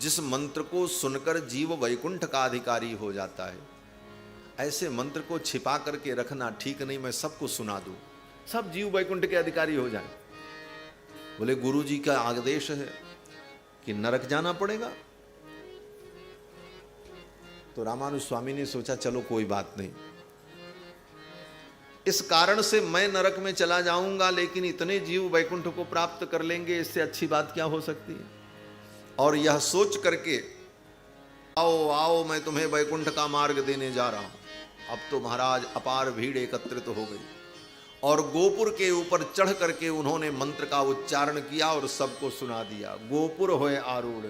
जिस मंत्र को सुनकर जीव वैकुंठ का अधिकारी हो जाता है, ऐसे मंत्र को छिपा करके रखना ठीक नहीं। मैं सबको सुना दूं, सब जीव वैकुंठ के अधिकारी हो जाएं। बोले गुरु जी का आदेश है कि नरक जाना पड़ेगा। तो रामानुज स्वामी ने सोचा चलो कोई बात नहीं, इस कारण से मैं नरक में चला जाऊंगा, लेकिन इतने जीव वैकुंठ को प्राप्त कर लेंगे, इससे अच्छी बात क्या हो सकती है। और यह सोच करके आओ आओ मैं तुम्हें वैकुंठ का मार्ग देने जा रहा हूं। अब तो महाराज अपार भीड़ एकत्रित हो गई और गोपुर के ऊपर चढ़ करके उन्होंने मंत्र का उच्चारण किया और सबको सुना दिया। गोपुर होए आरूढ़,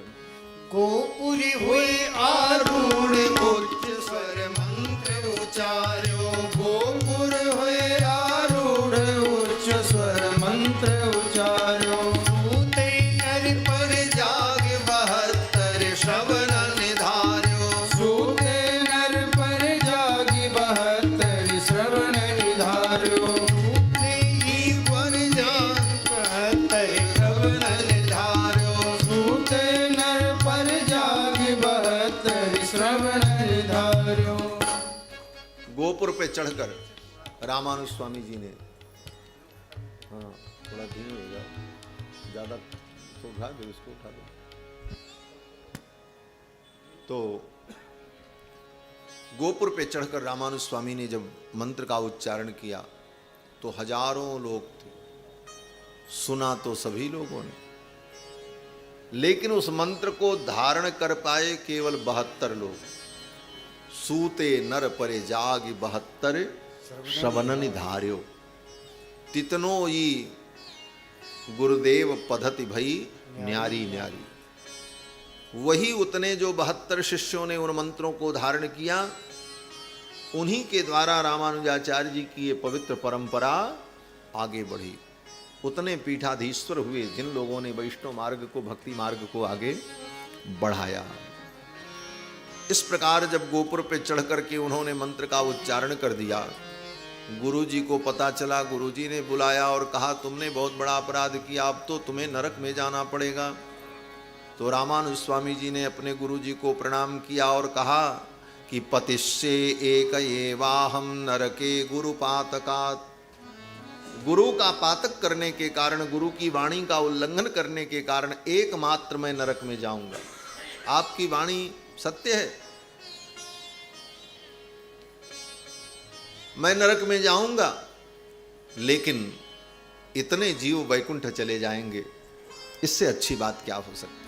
गोपुरी हुई आरूढ़, उच्च स्वर मंत्र उचार्यो। गोपुर हुए आरूढ़, उच्च स्वर मंत्र उचार्यो। सूते नर पर जाग 72 श्रवण निधार्यो। सूते नर पर जाग 72 श्रवण निधार्यो। सूते ही पर जाग 72 श्रवण निधार्यो। सूते नर पर जाग 72 श्रवण निधार्यो। गोपुर पे चढ़कर रामानुज स्वामी जी ने, हाँ थोड़ा धीमे हो जाओ, ज्यादा तो उठा दो, इसको उठा दो। तो गोपुर पे चढ़कर रामानुज स्वामी ने जब मंत्र का उच्चारण किया तो हजारों लोग थे। सुना तो सभी लोगों ने, लेकिन उस मंत्र को धारण कर पाए केवल 72 लोग। सूते नर परे जाग 72 श्रवण निधार्यो। तितनो ई गुरुदेव पद्धति भई न्यारी न्यारी। वही उतने जो 72 शिष्यों ने उन मंत्रों को धारण किया, उन्हीं के द्वारा रामानुजाचार्य जी की ये पवित्र परंपरा आगे बढ़ी। उतने पीठाधीश्वर हुए जिन लोगों ने वैष्णव मार्ग को, भक्ति मार्ग को आगे बढ़ाया। इस प्रकार जब गोपुर पे चढ़ करके उन्होंने मंत्र का उच्चारण कर दिया, गुरु जी को पता चला। गुरु जी ने बुलाया और कहा तुमने बहुत बड़ा अपराध किया, अब तो तुम्हें नरक में जाना पड़ेगा। तो रामानुज स्वामी जी ने अपने गुरु जी को प्रणाम किया और कहा कि पतिष्ये एक एवाहम नरके गुरु पातकात्। गुरु का पातक करने के कारण, गुरु की वाणी का उल्लंघन करने के कारण एकमात्र मैं नरक में जाऊंगा। आपकी वाणी सत्य है, मैं नरक में जाऊंगा, लेकिन इतने जीव वैकुंठ चले जाएंगे, इससे अच्छी बात क्या हो सकती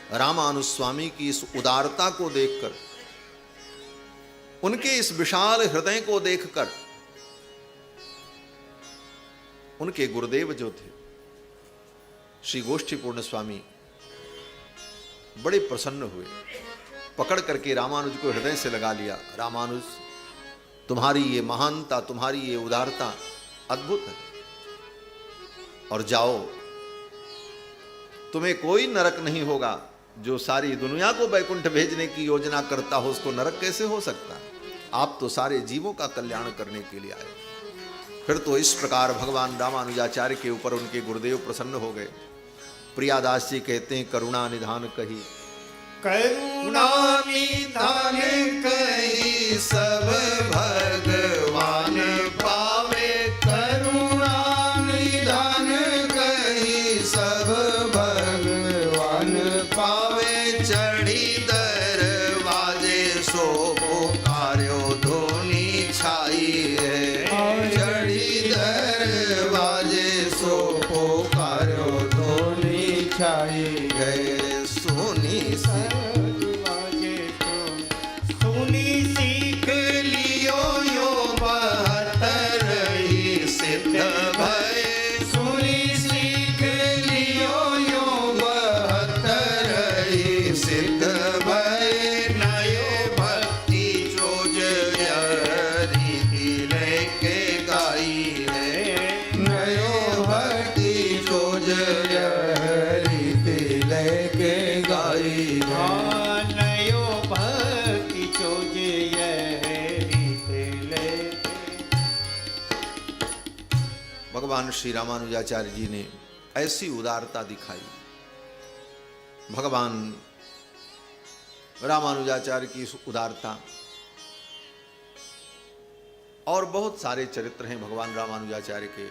है। रामानुज स्वामी की इस उदारता को देखकर, उनके इस विशाल हृदय को देखकर, उनके गुरुदेव जो थे श्री गोष्ठीपूर्ण स्वामी बड़े प्रसन्न हुए। पकड़ करके रामानुज को हृदय से लगा लिया। रामानुज, तुम्हारी ये महानता, तुम्हारी ये उदारता अद्भुत है, और जाओ, तुम्हें कोई नरक नहीं होगा। जो सारी दुनिया को वैकुंठ भेजने की योजना करता हो, उसको नरक कैसे हो सकता? आप तो सारे जीवों का कल्याण करने के लिए आए। फिर तो इस प्रकार भगवान रामानुजाचार्य के ऊपर उनके गुरुदेव प्रसन्न हो गए। प्रियादास जी कहते हैं, करुणा निधान कही, करुणा निधान कही सब भगवान पावे। करुणा निधान कही सब भगवान पावे। चढ़ी दरवाजे सो पुकार्यो धुनी छाई है। चढ़ी दरवाजे सो पुकार्यो धुनी छाई है। सुनी सीख लियो यो 72 ही सिद्ध भय। सुनी सीख लियो यो 72 ही सिद्ध भय। नयो भक्ति चोज रीति लेके गाई है। नयो भक्ति चोज रीति लेके गाई है। नयो भक्ति चोजे भगवान श्री रामानुजाचार्य जी ने ऐसी उदारता दिखाई। भगवान रामानुजाचार्य की इस उदारता, और बहुत सारे चरित्र हैं भगवान रामानुजाचार्य के।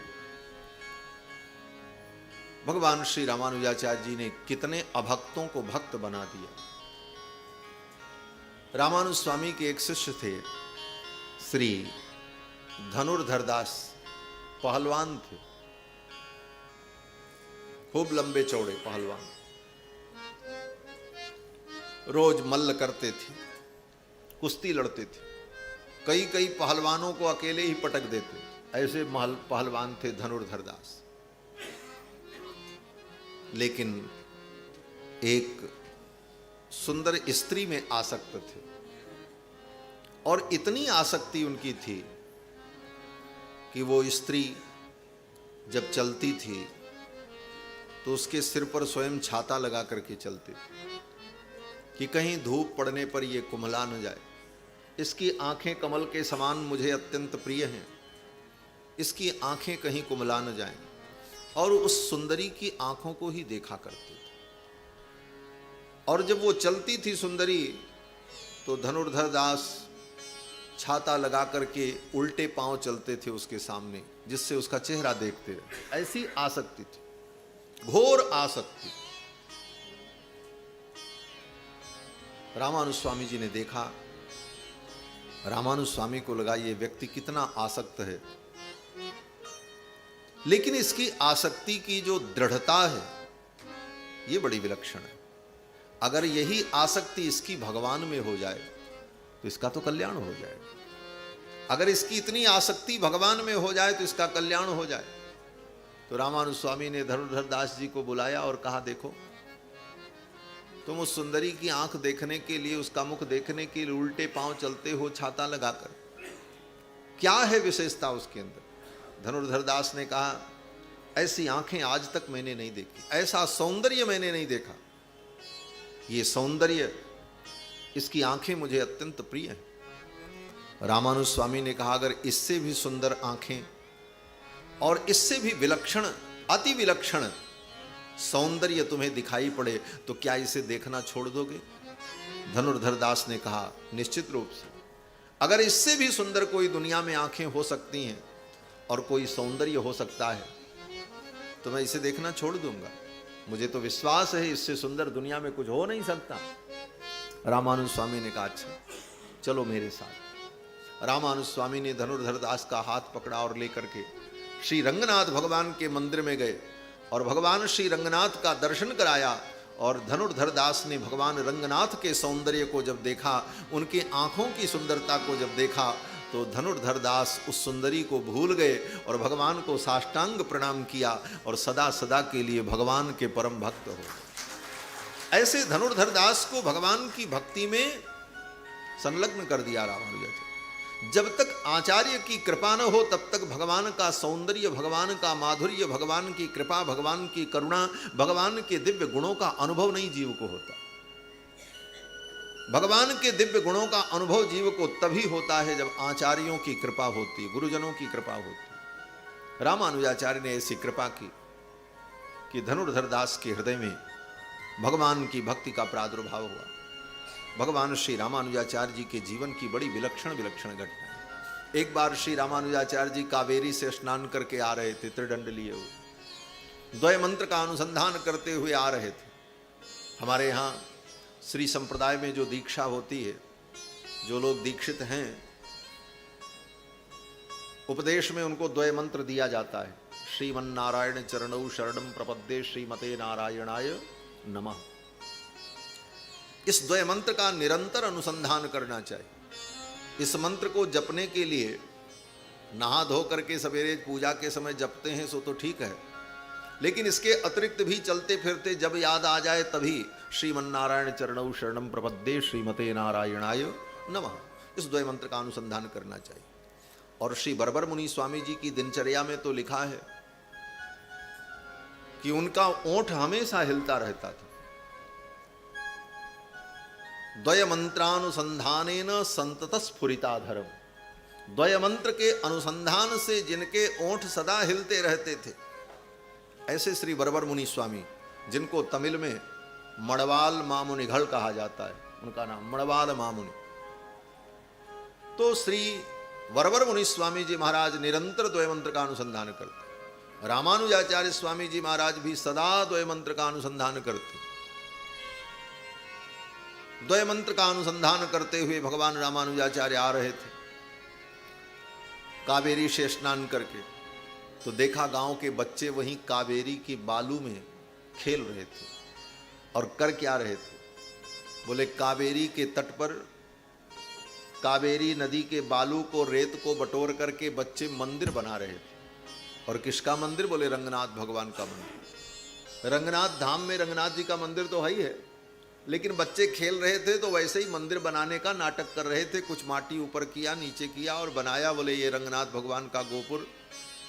भगवान श्री रामानुजाचार्य जी ने कितने अभक्तों को भक्त बना दिया। रामानुज स्वामी के एक शिष्य थे श्री धनुर्धर दास पहलवान थे, खूब लंबे चौड़े पहलवान, रोज मल्ल करते थे, कुश्ती लड़ते थे, कई कई पहलवानों को अकेले ही पटक देते, ऐसे पहलवान थे धनुर्धर दास। लेकिन एक सुंदर स्त्री में आसक्त थे, और इतनी आसक्ति उनकी थी कि वो स्त्री जब चलती थी तो उसके सिर पर स्वयं छाता लगा करके चलते थे कि कहीं धूप पड़ने पर ये कुम्हला न जाए। इसकी आंखें कमल के समान मुझे अत्यंत प्रिय हैं, इसकी आंखें कहीं कुम्हला न जाएं, और उस सुंदरी की आंखों को ही देखा करते थे। और जब वो चलती थी सुंदरी तो धनुर्धर दास छाता लगा करके उल्टे पांव चलते थे उसके सामने, जिससे उसका चेहरा देखते रहे। ऐसी आसक्ति थी, घोर आसक्ति। रामानुज स्वामी जी ने देखा, रामानुज स्वामी को लगा ये व्यक्ति कितना आसक्त है, लेकिन इसकी आसक्ति की जो दृढ़ता है ये बड़ी विलक्षण है। अगर यही आसक्ति इसकी भगवान में हो जाए तो इसका तो कल्याण हो जाएगा। अगर इसकी इतनी आसक्ति भगवान में हो जाए तो इसका कल्याण हो जाए। तो रामानुज स्वामी ने धनुर्धर दास जी को बुलाया और कहा, देखो तुम उस सुंदरी की आंख देखने के लिए, उसका मुख देखने के लिए उल्टे पांव चलते हो छाता लगाकर, क्या है विशेषता उसके अंदर? धनुर्धर दास ने कहा, ऐसी आंखें आज तक मैंने नहीं देखी, ऐसा सौंदर्य मैंने नहीं देखा। ये सौंदर्य, इसकी आंखें मुझे अत्यंत प्रिय हैं। रामानुज स्वामी ने कहा, अगर इससे भी सुंदर आंखें और इससे भी विलक्षण, अति विलक्षण सौंदर्य तुम्हें दिखाई पड़े तो क्या इसे देखना छोड़ दोगे? धनुर्धर दास ने कहा, निश्चित रूप से। अगर इससे भी सुंदर कोई दुनिया में आंखें हो सकती हैं और कोई सौंदर्य हो सकता है तो मैं इसे देखना छोड़ दूंगा। मुझे तो विश्वास है इससे सुंदर दुनिया में कुछ हो नहीं सकता। रामानुज स्वामी ने कहा, अच्छा चलो मेरे साथ। रामानुज स्वामी ने धनुर्धर दास का हाथ पकड़ा और लेकर के श्री रंगनाथ भगवान के मंदिर में गए और भगवान श्री रंगनाथ का दर्शन कराया। और धनुर्धर दास ने भगवान रंगनाथ के सौंदर्य को जब देखा, उनकी आंखों की सुंदरता को जब देखा, तो धनुर्धर दास उस सुंदरी को भूल गए और भगवान को साष्टांग प्रणाम किया और सदा सदा के लिए भगवान के परम भक्त हो। ऐसे धनुर्धर दास को भगवान की भक्ति में संलग्न कर दिया रामानुजाचार्य। जब तक आचार्य की कृपा न हो तब तक भगवान का सौंदर्य, भगवान का माधुर्य, भगवान की कृपा, भगवान की करुणा, भगवान के दिव्य गुणों का अनुभव नहीं जीव को होता। भगवान के दिव्य गुणों का अनुभव जीव को तभी होता है जब आचार्यों की कृपा होती, गुरुजनों की कृपा होती। रामानुजाचार्य ने ऐसी कृपा की कि धनुर्धर दास के हृदय में भगवान की भक्ति का प्रादुर्भाव हुआ। भगवान श्री रामानुजाचार्य जी के जीवन की बड़ी विलक्षण विलक्षण घटना है। एक बार श्री रामानुजाचार्य जी कावेरी से स्नान करके आ रहे थे, त्रिदंड लिए हुए, द्वय मंत्र का अनुसंधान करते हुए आ रहे थे। हमारे यहाँ श्री संप्रदाय में जो दीक्षा होती है, जो लोग दीक्षित हैं, उपदेश में उनको द्वय मंत्र दिया जाता है। श्रीमन्नारायण चरणौ शरणम प्रपद्ये श्रीमते नारायणाय नमः। इस द्वय मंत्र का निरंतर अनुसंधान करना चाहिए। इस मंत्र को जपने के लिए नहा धो करके सवेरे पूजा के समय जपते हैं सो तो ठीक है, लेकिन इसके अतिरिक्त भी चलते फिरते जब याद आ जाए तभी श्रीमन्नारायण चरणौ शरणम प्रपद्ये श्रीमते नारायणाय नमः, इस द्वय मंत्र का अनुसंधान करना चाहिए। और श्री बरबर मुनि स्वामी जी की दिनचर्या में तो लिखा है कि उनका ओंठ हमेशा हिलता रहता था। द्वय मंत्रानुसंधानेन संतत स्फुरिताधरम। द्वय मंत्र के अनुसंधान से जिनके ओंठ सदा हिलते रहते थे, ऐसे श्री बरबर मुनि स्वामी, जिनको तमिल में मड़वाल मामुनिघल कहा जाता है, उनका नाम मड़वाल मामुनि। तो श्री बरबर मुनि स्वामी जी महाराज निरंतर द्वय मंत्र का अनुसंधान करते। रामानुजाचार्य स्वामी जी महाराज भी सदा द्वय मंत्र का अनुसंधान करते। द्वय मंत्र का अनुसंधान करते हुए भगवान रामानुजाचार्य आ रहे थे। कावेरी से स्नान करके, तो देखा गांव के बच्चे वहीं कावेरी के बालू में खेल रहे थे। और कर क्या रहे थे? बोले कावेरी के तट पर कावेरी नदी के बालू को, रेत को बटोर करके बच्चे मंदिर बना रहे थे। और किसका मंदिर? बोले रंगनाथ भगवान का मंदिर। रंगनाथ धाम में रंगनाथ जी का मंदिर तो है ही है, लेकिन बच्चे खेल रहे थे तो वैसे ही मंदिर बनाने का नाटक कर रहे थे। कुछ माटी ऊपर किया, नीचे किया और बनाया। बोले ये रंगनाथ भगवान का गोपुर,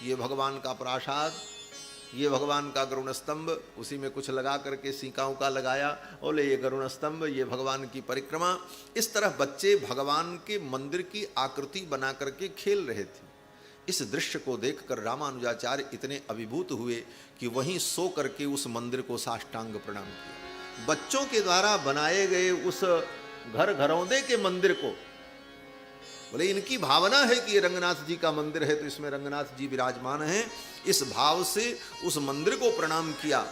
ये भगवान का प्रासाद, ये भगवान का गरुण स्तंभ, उसी में कुछ लगा करके सीकाओं का लगाया। बोले ये गरुण स्तंभ, ये भगवान की परिक्रमा। इस तरह बच्चे भगवान के मंदिर की आकृति बना करके खेल रहे थे। इस दृश्य को देखकर रामानुजाचार्य इतने अभिभूत हुए कि वहीं सो करके उस मंदिर को साष्टांग प्रणाम किया। बच्चों के द्वारा बनाए गए उस घर घरौंदे के मंदिर को, बोले इनकी भावना है कि ये रंगनाथ जी का मंदिर है तो इसमें रंगनाथ जी विराजमान हैं। इस भाव से उस मंदिर को प्रणाम किया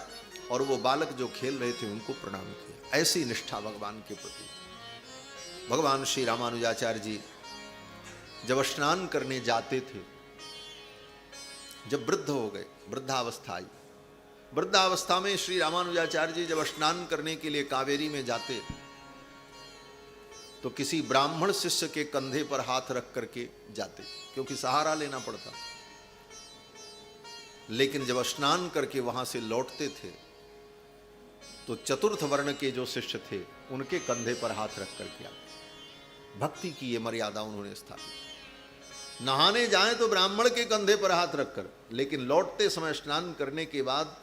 और वो बालक जो खेल रहे थे उनको प्रणाम किया। ऐसी निष्ठा भगवान के प्रति। भगवान श्री रामानुजाचार्य जी जब स्नान करने जाते थे, जब वृद्ध हो गए, वृद्धावस्था आई, वृद्धावस्था में श्री रामानुजाचार्य जी जब स्नान करने के लिए कावेरी में जाते तो किसी ब्राह्मण शिष्य के कंधे पर हाथ रख करके जाते, क्योंकि सहारा लेना पड़ता। लेकिन जब स्नान करके वहां से लौटते थे तो चतुर्थ वर्ण के जो शिष्य थे उनके कंधे पर हाथ रख करके आते। भक्ति की ये मर्यादा उन्होंने स्थापित। नहाने जाएं तो ब्राह्मण के कंधे पर हाथ रखकर, लेकिन लौटते समय स्नान करने के बाद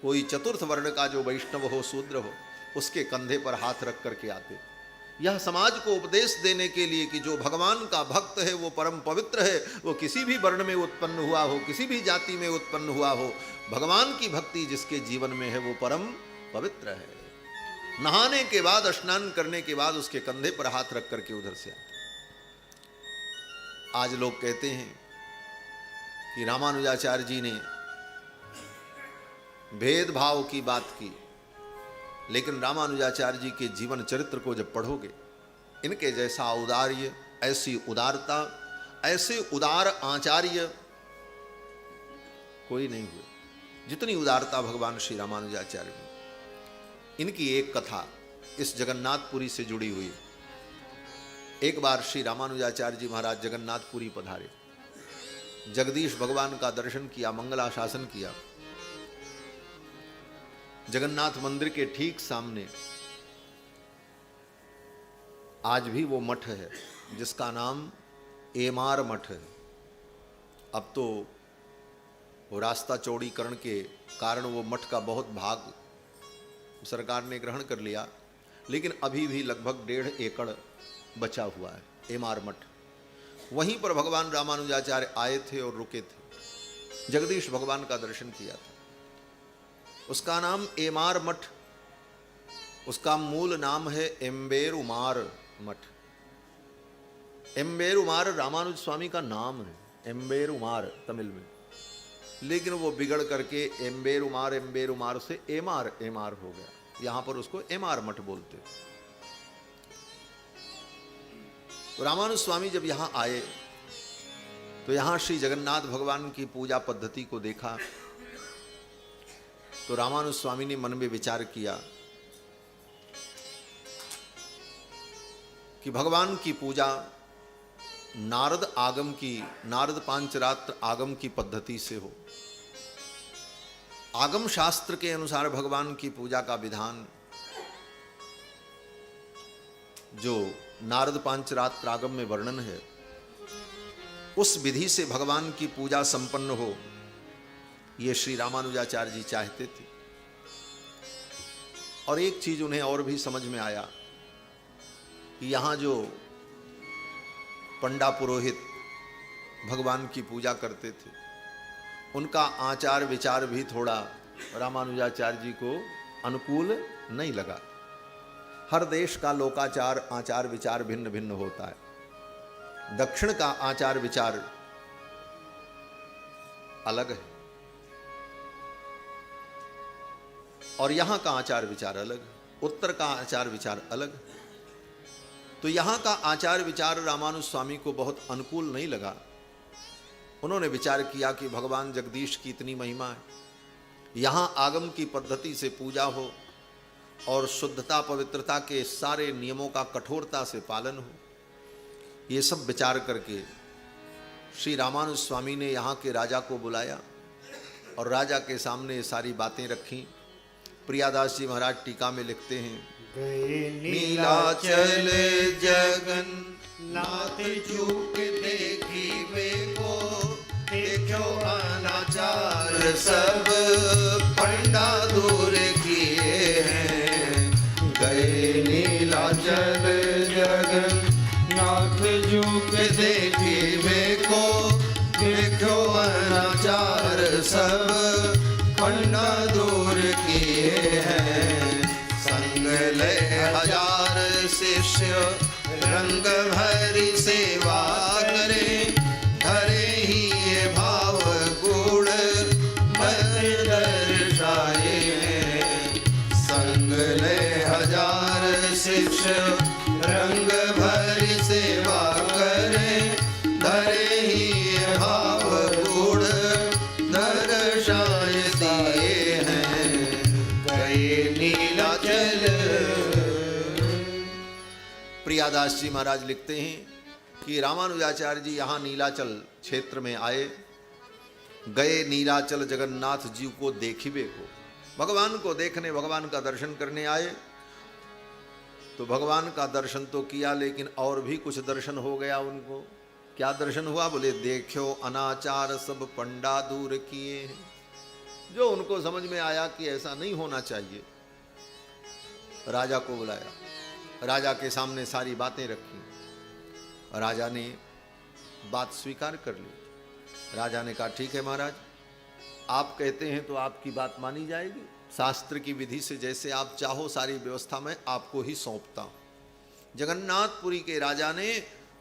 कोई चतुर्थ वर्ण का जो वैष्णव हो, शूद्र हो, उसके कंधे पर हाथ रख करके आते। यह समाज को उपदेश देने के लिए कि जो भगवान का भक्त है वो परम पवित्र है, वो किसी भी वर्ण में उत्पन्न हुआ हो, किसी भी जाति में उत्पन्न हुआ हो, भगवान की भक्ति जिसके जीवन में है वो परम पवित्र है। नहाने के बाद, स्नान करने के बाद उसके कंधे पर हाथ रख करके उधर से आते। आज लोग कहते हैं कि रामानुजाचार्य जी ने भेदभाव की बात की, लेकिन रामानुजाचार्य जी के जीवन चरित्र को जब पढ़ोगे, इनके जैसा औदार्य, ऐसी उदारता, ऐसे उदार आचार्य कोई नहीं हुए जितनी उदारता भगवान श्री रामानुजाचार्य में। इनकी एक कथा इस जगन्नाथपुरी से जुड़ी हुई। एक बार श्री रामानुजाचार्य जी महाराज जगन्नाथपुरी पधारे, जगदीश भगवान का दर्शन किया, मंगलाशासन किया। जगन्नाथ मंदिर के ठीक सामने आज भी वो मठ है जिसका नाम एमार मठ है। अब तो वो रास्ता चौड़ीकरण के कारण वो मठ का बहुत भाग सरकार ने ग्रहण कर लिया, लेकिन अभी भी लगभग 1.5 एकड़ बचा हुआ है एमार मठ। वहीं पर भगवान रामानुजाचार्य आए थे और रुके थे, जगदीश भगवान का दर्शन किया था। उसका नाम एमार मठ, उसका मूल नाम है एम्बेरुमार मठ। एम्बेरुमार रामानुज स्वामी का नाम है, एम्बेरुमार तमिल में, लेकिन वो बिगड़ करके एम्बेरुमार एम्बेरुमार से एमार एमार हो गया। यहां पर उसको एमार मठ बोलते। तो रामानुज स्वामी जब यहां आए तो यहां श्री जगन्नाथ भगवान की पूजा पद्धति को देखा तो रामानुज स्वामी ने मन में विचार किया कि भगवान की पूजा नारद आगम की, नारद पांचरात्र आगम की पद्धति से हो। आगम शास्त्र के अनुसार भगवान की पूजा का विधान जो नारद पांचरात्र आगम में वर्णन है, उस विधि से भगवान की पूजा संपन्न हो, ये श्री रामानुजाचार्य जी चाहते थे। और एक चीज उन्हें और भी समझ में आया कि यहाँ जो पंडा पुरोहित भगवान की पूजा करते थे, उनका आचार विचार भी थोड़ा रामानुजाचार्य जी को अनुकूल नहीं लगा। हर देश का लोकाचार, आचार विचार भिन्न भिन्न होता है। दक्षिण का आचार विचार अलग है और यहां का आचार विचार अलग, उत्तर का आचार विचार अलग। तो यहां का आचार विचार रामानुज स्वामी को बहुत अनुकूल नहीं लगा, उन्होंने विचार किया कि भगवान जगदीश की इतनी महिमा है, यहाँ आगम की पद्धति से पूजा हो और शुद्धता पवित्रता के सारे नियमों का कठोरता से पालन हो। ये सब विचार करके श्री रामानुज स्वामी ने यहाँ के राजा को बुलाया और राजा के सामने ये सारी बातें रखी। प्रियादास जी महाराज टीका में लिखते हैं, गए नीलाचल जगन नाथ झुक देखी वे को, देखो अनाचार सब पंडा दूर किए हैं। गए नीलाचल जगन नाथ झुक देखी वे को, देखो अनाचार सब पंडा दूर किए हैं। संग ले हजार शिष्य रंग भरी सेवा करे, हरे ही ये भाव गुण मत दर्शाए हैं। संग ले हजार शिष्य रंग भरी सेवा करे, हरे ही ये भाव गुण दर्शाए दिए हैं। गए नीलाचल। प्रियादास जी महाराज लिखते हैं कि रामानुजाचार्य जी यहाँ नीलाचल क्षेत्र में आए, गए नीलाचल जगन्नाथ जी को देखिबे को, भगवान को देखने, भगवान का दर्शन करने आए। तो भगवान का दर्शन तो किया, लेकिन और भी कुछ दर्शन हो गया उनको। क्या दर्शन हुआ? बोले देखो अनाचार सब पंडा दूर किए हैं। जो उनको समझ में आया कि ऐसा नहीं होना चाहिए, राजा को बुलाया, राजा के सामने सारी बातें रखी। राजा ने बात स्वीकार कर ली। राजा ने कहा ठीक है महाराज, आप कहते हैं तो आपकी बात मानी जाएगी। शास्त्र की विधि से जैसे आप चाहो सारी व्यवस्था मैं आपको ही सौंपता हूं। जगन्नाथपुरी के राजा ने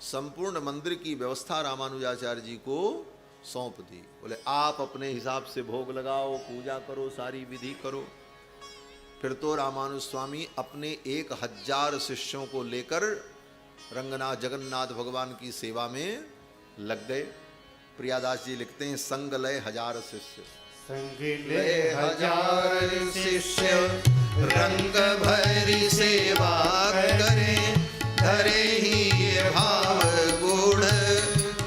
संपूर्ण मंदिर की व्यवस्था रामानुजाचार्य जी को सौंप दी। बोले आप अपने हिसाब से भोग लगाओ, पूजा करो, सारी विधि करो। फिर तो रामानुज स्वामी अपने 1000 शिष्यों को लेकर रंगनाथ जगन्नाथ भगवान की सेवा में लग गए। प्रियादास जी लिखते हैं, संग लय 1000 शिष्य, संग ले हजार शिष्य रंग भरी सेवा करे, धरे ही ये भाव गुण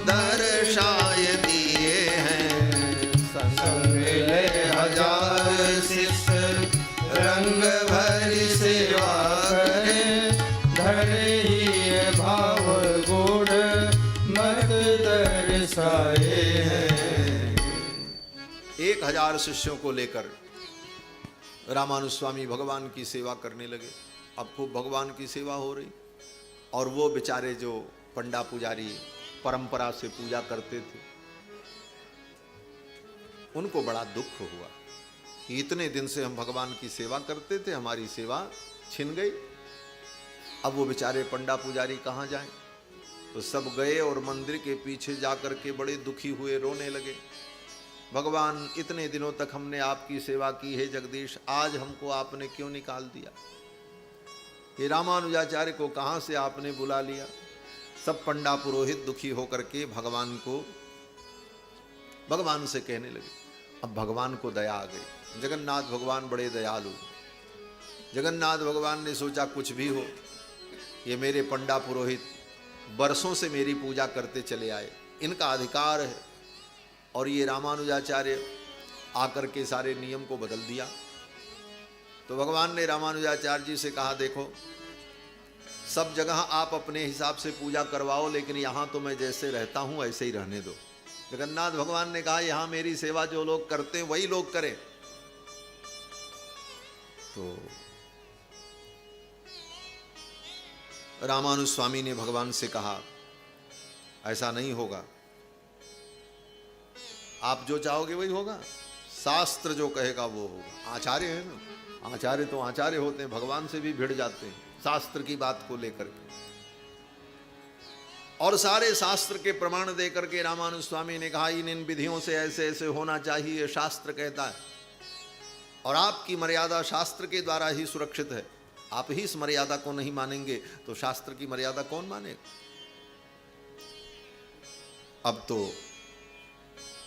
दर्शाय दिए हैं। संग ले हजार शिष्य रंग भरी सेवा करे, धरे ही ये भाव गुण मत दर्शाए हैं। 1000 शिष्यों को लेकर रामानुज स्वामी भगवान की सेवा करने लगे। अब खूब भगवान की सेवा हो रही, और वो बेचारे जो पंडा पुजारी परंपरा से पूजा करते थे, उनको बड़ा दुख हुआ कि इतने दिन से हम भगवान की सेवा करते थे, हमारी सेवा छिन गई। अब वो बेचारे पंडा पुजारी कहाँ जाएं? तो सब गए और मंदिर के पीछे जाकर के बड़े दुखी हुए, रोने लगे। भगवान इतने दिनों तक हमने आपकी सेवा की है जगदीश, आज हमको आपने क्यों निकाल दिया? ये रामानुजाचार्य को कहाँ से आपने बुला लिया? सब पंडा पुरोहित दुखी होकर के भगवान से कहने लगे। अब भगवान को दया आ गई। जगन्नाथ भगवान बड़े दयालु। जगन्नाथ भगवान ने सोचा कुछ भी हो, ये मेरे पंडा पुरोहित बरसों से मेरी पूजा करते चले आए, इनका अधिकार है। और ये रामानुजाचार्य आकर के सारे नियम को बदल दिया। तो भगवान ने रामानुजाचार्य जी से कहा, देखो सब जगह आप अपने हिसाब से पूजा करवाओ, लेकिन यहाँ तो मैं जैसे रहता हूँ ऐसे ही रहने दो। जगन्नाथ भगवान ने कहा, यहाँ मेरी सेवा जो लोग करते हैं वही लोग करें। तो रामानुज स्वामी ने भगवान से कहा, ऐसा नहीं होगा, आप जो चाहोगे वही होगा, शास्त्र जो कहेगा वो होगा। आचार्य है ना, आचार्य तो आचार्य होते हैं, भगवान से भी भिड़ जाते हैं शास्त्र की बात को लेकर के। और सारे शास्त्र के प्रमाण दे करके रामानुज स्वामी ने कहा, इन विधियों से ऐसे ऐसे होना चाहिए, शास्त्र कहता है। और आपकी मर्यादा शास्त्र के द्वारा ही सुरक्षित है। आप ही इस मर्यादा को नहीं मानेंगे तो शास्त्र की मर्यादा कौन मानेगा? अब तो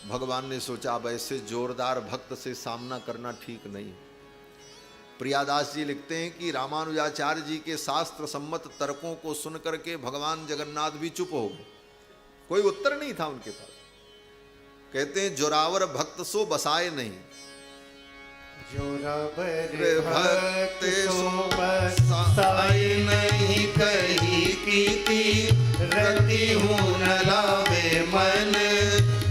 भगवान ने सोचा अब ऐसे जोरदार भक्त से सामना करना ठीक नहीं। प्रियादास जी लिखते हैं कि रामानुजाचार्य जी के शास्त्र सम्मत तर्कों को सुनकर के भगवान जगन्नाथ भी चुप हो गए, कोई उत्तर नहीं था उनके पास। कहते हैं जोरावर भक्त सो बसाए नहीं, जोरावर भक्त सो बसाए नहीं, कही कीति रति हूँ न लावे मन,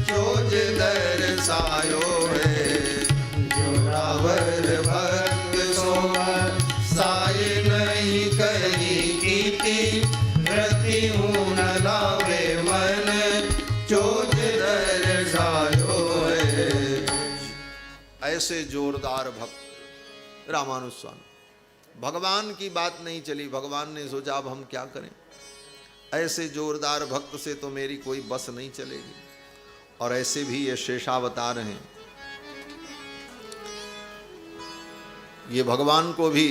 चोज दर्शायो है। जोरावर भक्त सो बसाए नहीं, कही कीति रति हूँ न लावे मन, चोज दर्शायो है। ऐसे जोरदार भक्त रामानुज स्वामी, भगवान की बात नहीं चली। भगवान ने सोचा अब हम क्या करें, ऐसे जोरदार भक्त से तो मेरी कोई बस नहीं चलेगी। और ऐसे भी ये शेषावतार हैं, ये भगवान को भी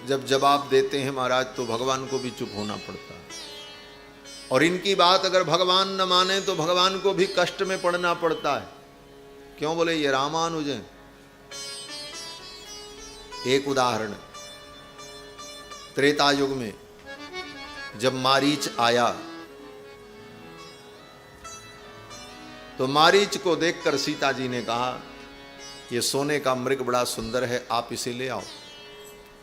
जब जवाब देते हैं महाराज तो भगवान को भी चुप होना पड़ता है। और इनकी बात अगर भगवान न माने तो भगवान को भी कष्ट में पड़ना पड़ता है। क्यों बोले ये रामानुज हैं। एक उदाहरण, त्रेता युग में जब मारीच आया तो मारीच को देखकर सीता जी ने कहा ये सोने का मृग बड़ा सुंदर है, आप इसे ले आओ।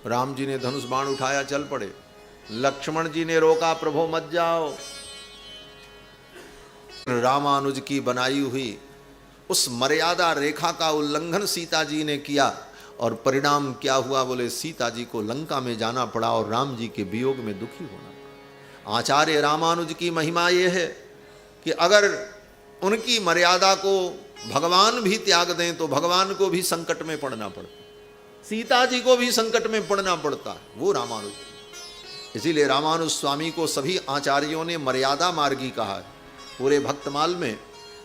राम जी ने धनुष बाण उठाया, चल पड़े। लक्ष्मण जी ने रोका, प्रभु मत जाओ। रामानुज की बनाई हुई उस मर्यादा रेखा का उल्लंघन सीता जी ने किया और परिणाम क्या हुआ बोले सीता जी को लंका में जाना पड़ा और राम जी के वियोग में दुखी होना पड़ा। आचार्य रामानुज की महिमा ये है कि अगर उनकी मर्यादा को भगवान भी त्याग दें तो भगवान को भी संकट में पड़ना पड़ता, सीता जी को भी संकट में पड़ना पड़ता है, वो रामानुज। इसीलिए रामानुज स्वामी को सभी आचार्यों ने मर्यादा मार्गी कहा है। पूरे भक्तमाल में,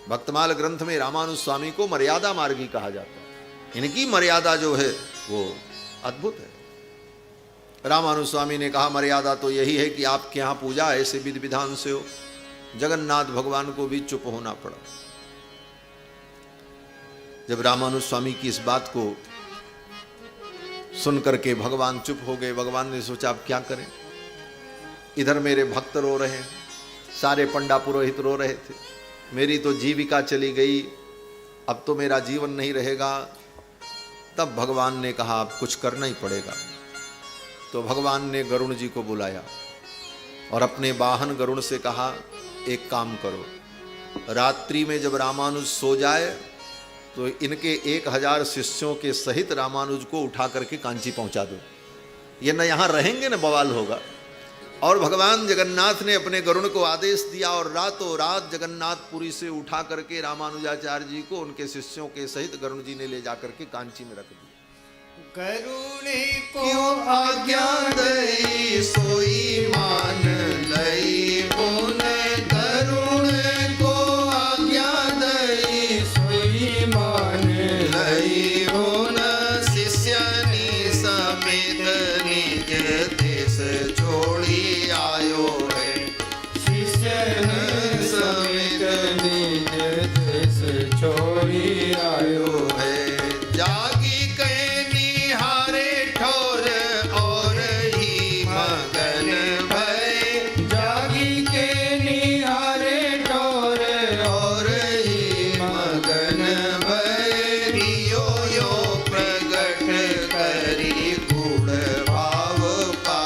भक्तमाल ग्रंथ में रामानुज स्वामी को मर्यादा मार्गी कहा जाता है। इनकी मर्यादा जो है वो अद्भुत है। रामानुज स्वामी ने कहा मर्यादा तो यही है कि आपके यहाँ पूजा ऐसे विधि विधान से हो। जगन्नाथ भगवान को भी चुप होना पड़ा। जब रामानुज स्वामी की इस बात को सुन करके भगवान चुप हो गए, भगवान ने सोचा अब क्या करें। इधर मेरे भक्त रो रहे हैं, सारे पंडा पुरोहित रो रहे थे, मेरी तो जीविका चली गई, अब तो मेरा जीवन नहीं रहेगा। तब भगवान ने कहा अब कुछ करना ही पड़ेगा। तो भगवान ने गरुण जी को बुलाया और अपने वाहन गरुण से कहा एक काम करो, रात्रि में जब रामानुज सो जाए तो इनके 1000 शिष्यों के सहित रामानुज को उठा करके कांची पहुंचा दो। ये न यहाँ रहेंगे न बवाल होगा। और भगवान जगन्नाथ ने अपने गरुण को आदेश दिया और रातों रात जगन्नाथपुरी से उठा करके रामानुजाचार्य जी को उनके शिष्यों के सहित गरुण जी ने ले जाकर के कांची में रख दिया। गरुण को आज्ञा दई सोई मान लई पुन, गरुण को आज्ञा दई सोई मान लई पुन, शिष्यनि समेत निज देश छोड़ी आयो है। शिष्यनि समेत निज देश छोड़ी आयो है। जागी प्रगट करी गुण भाव पा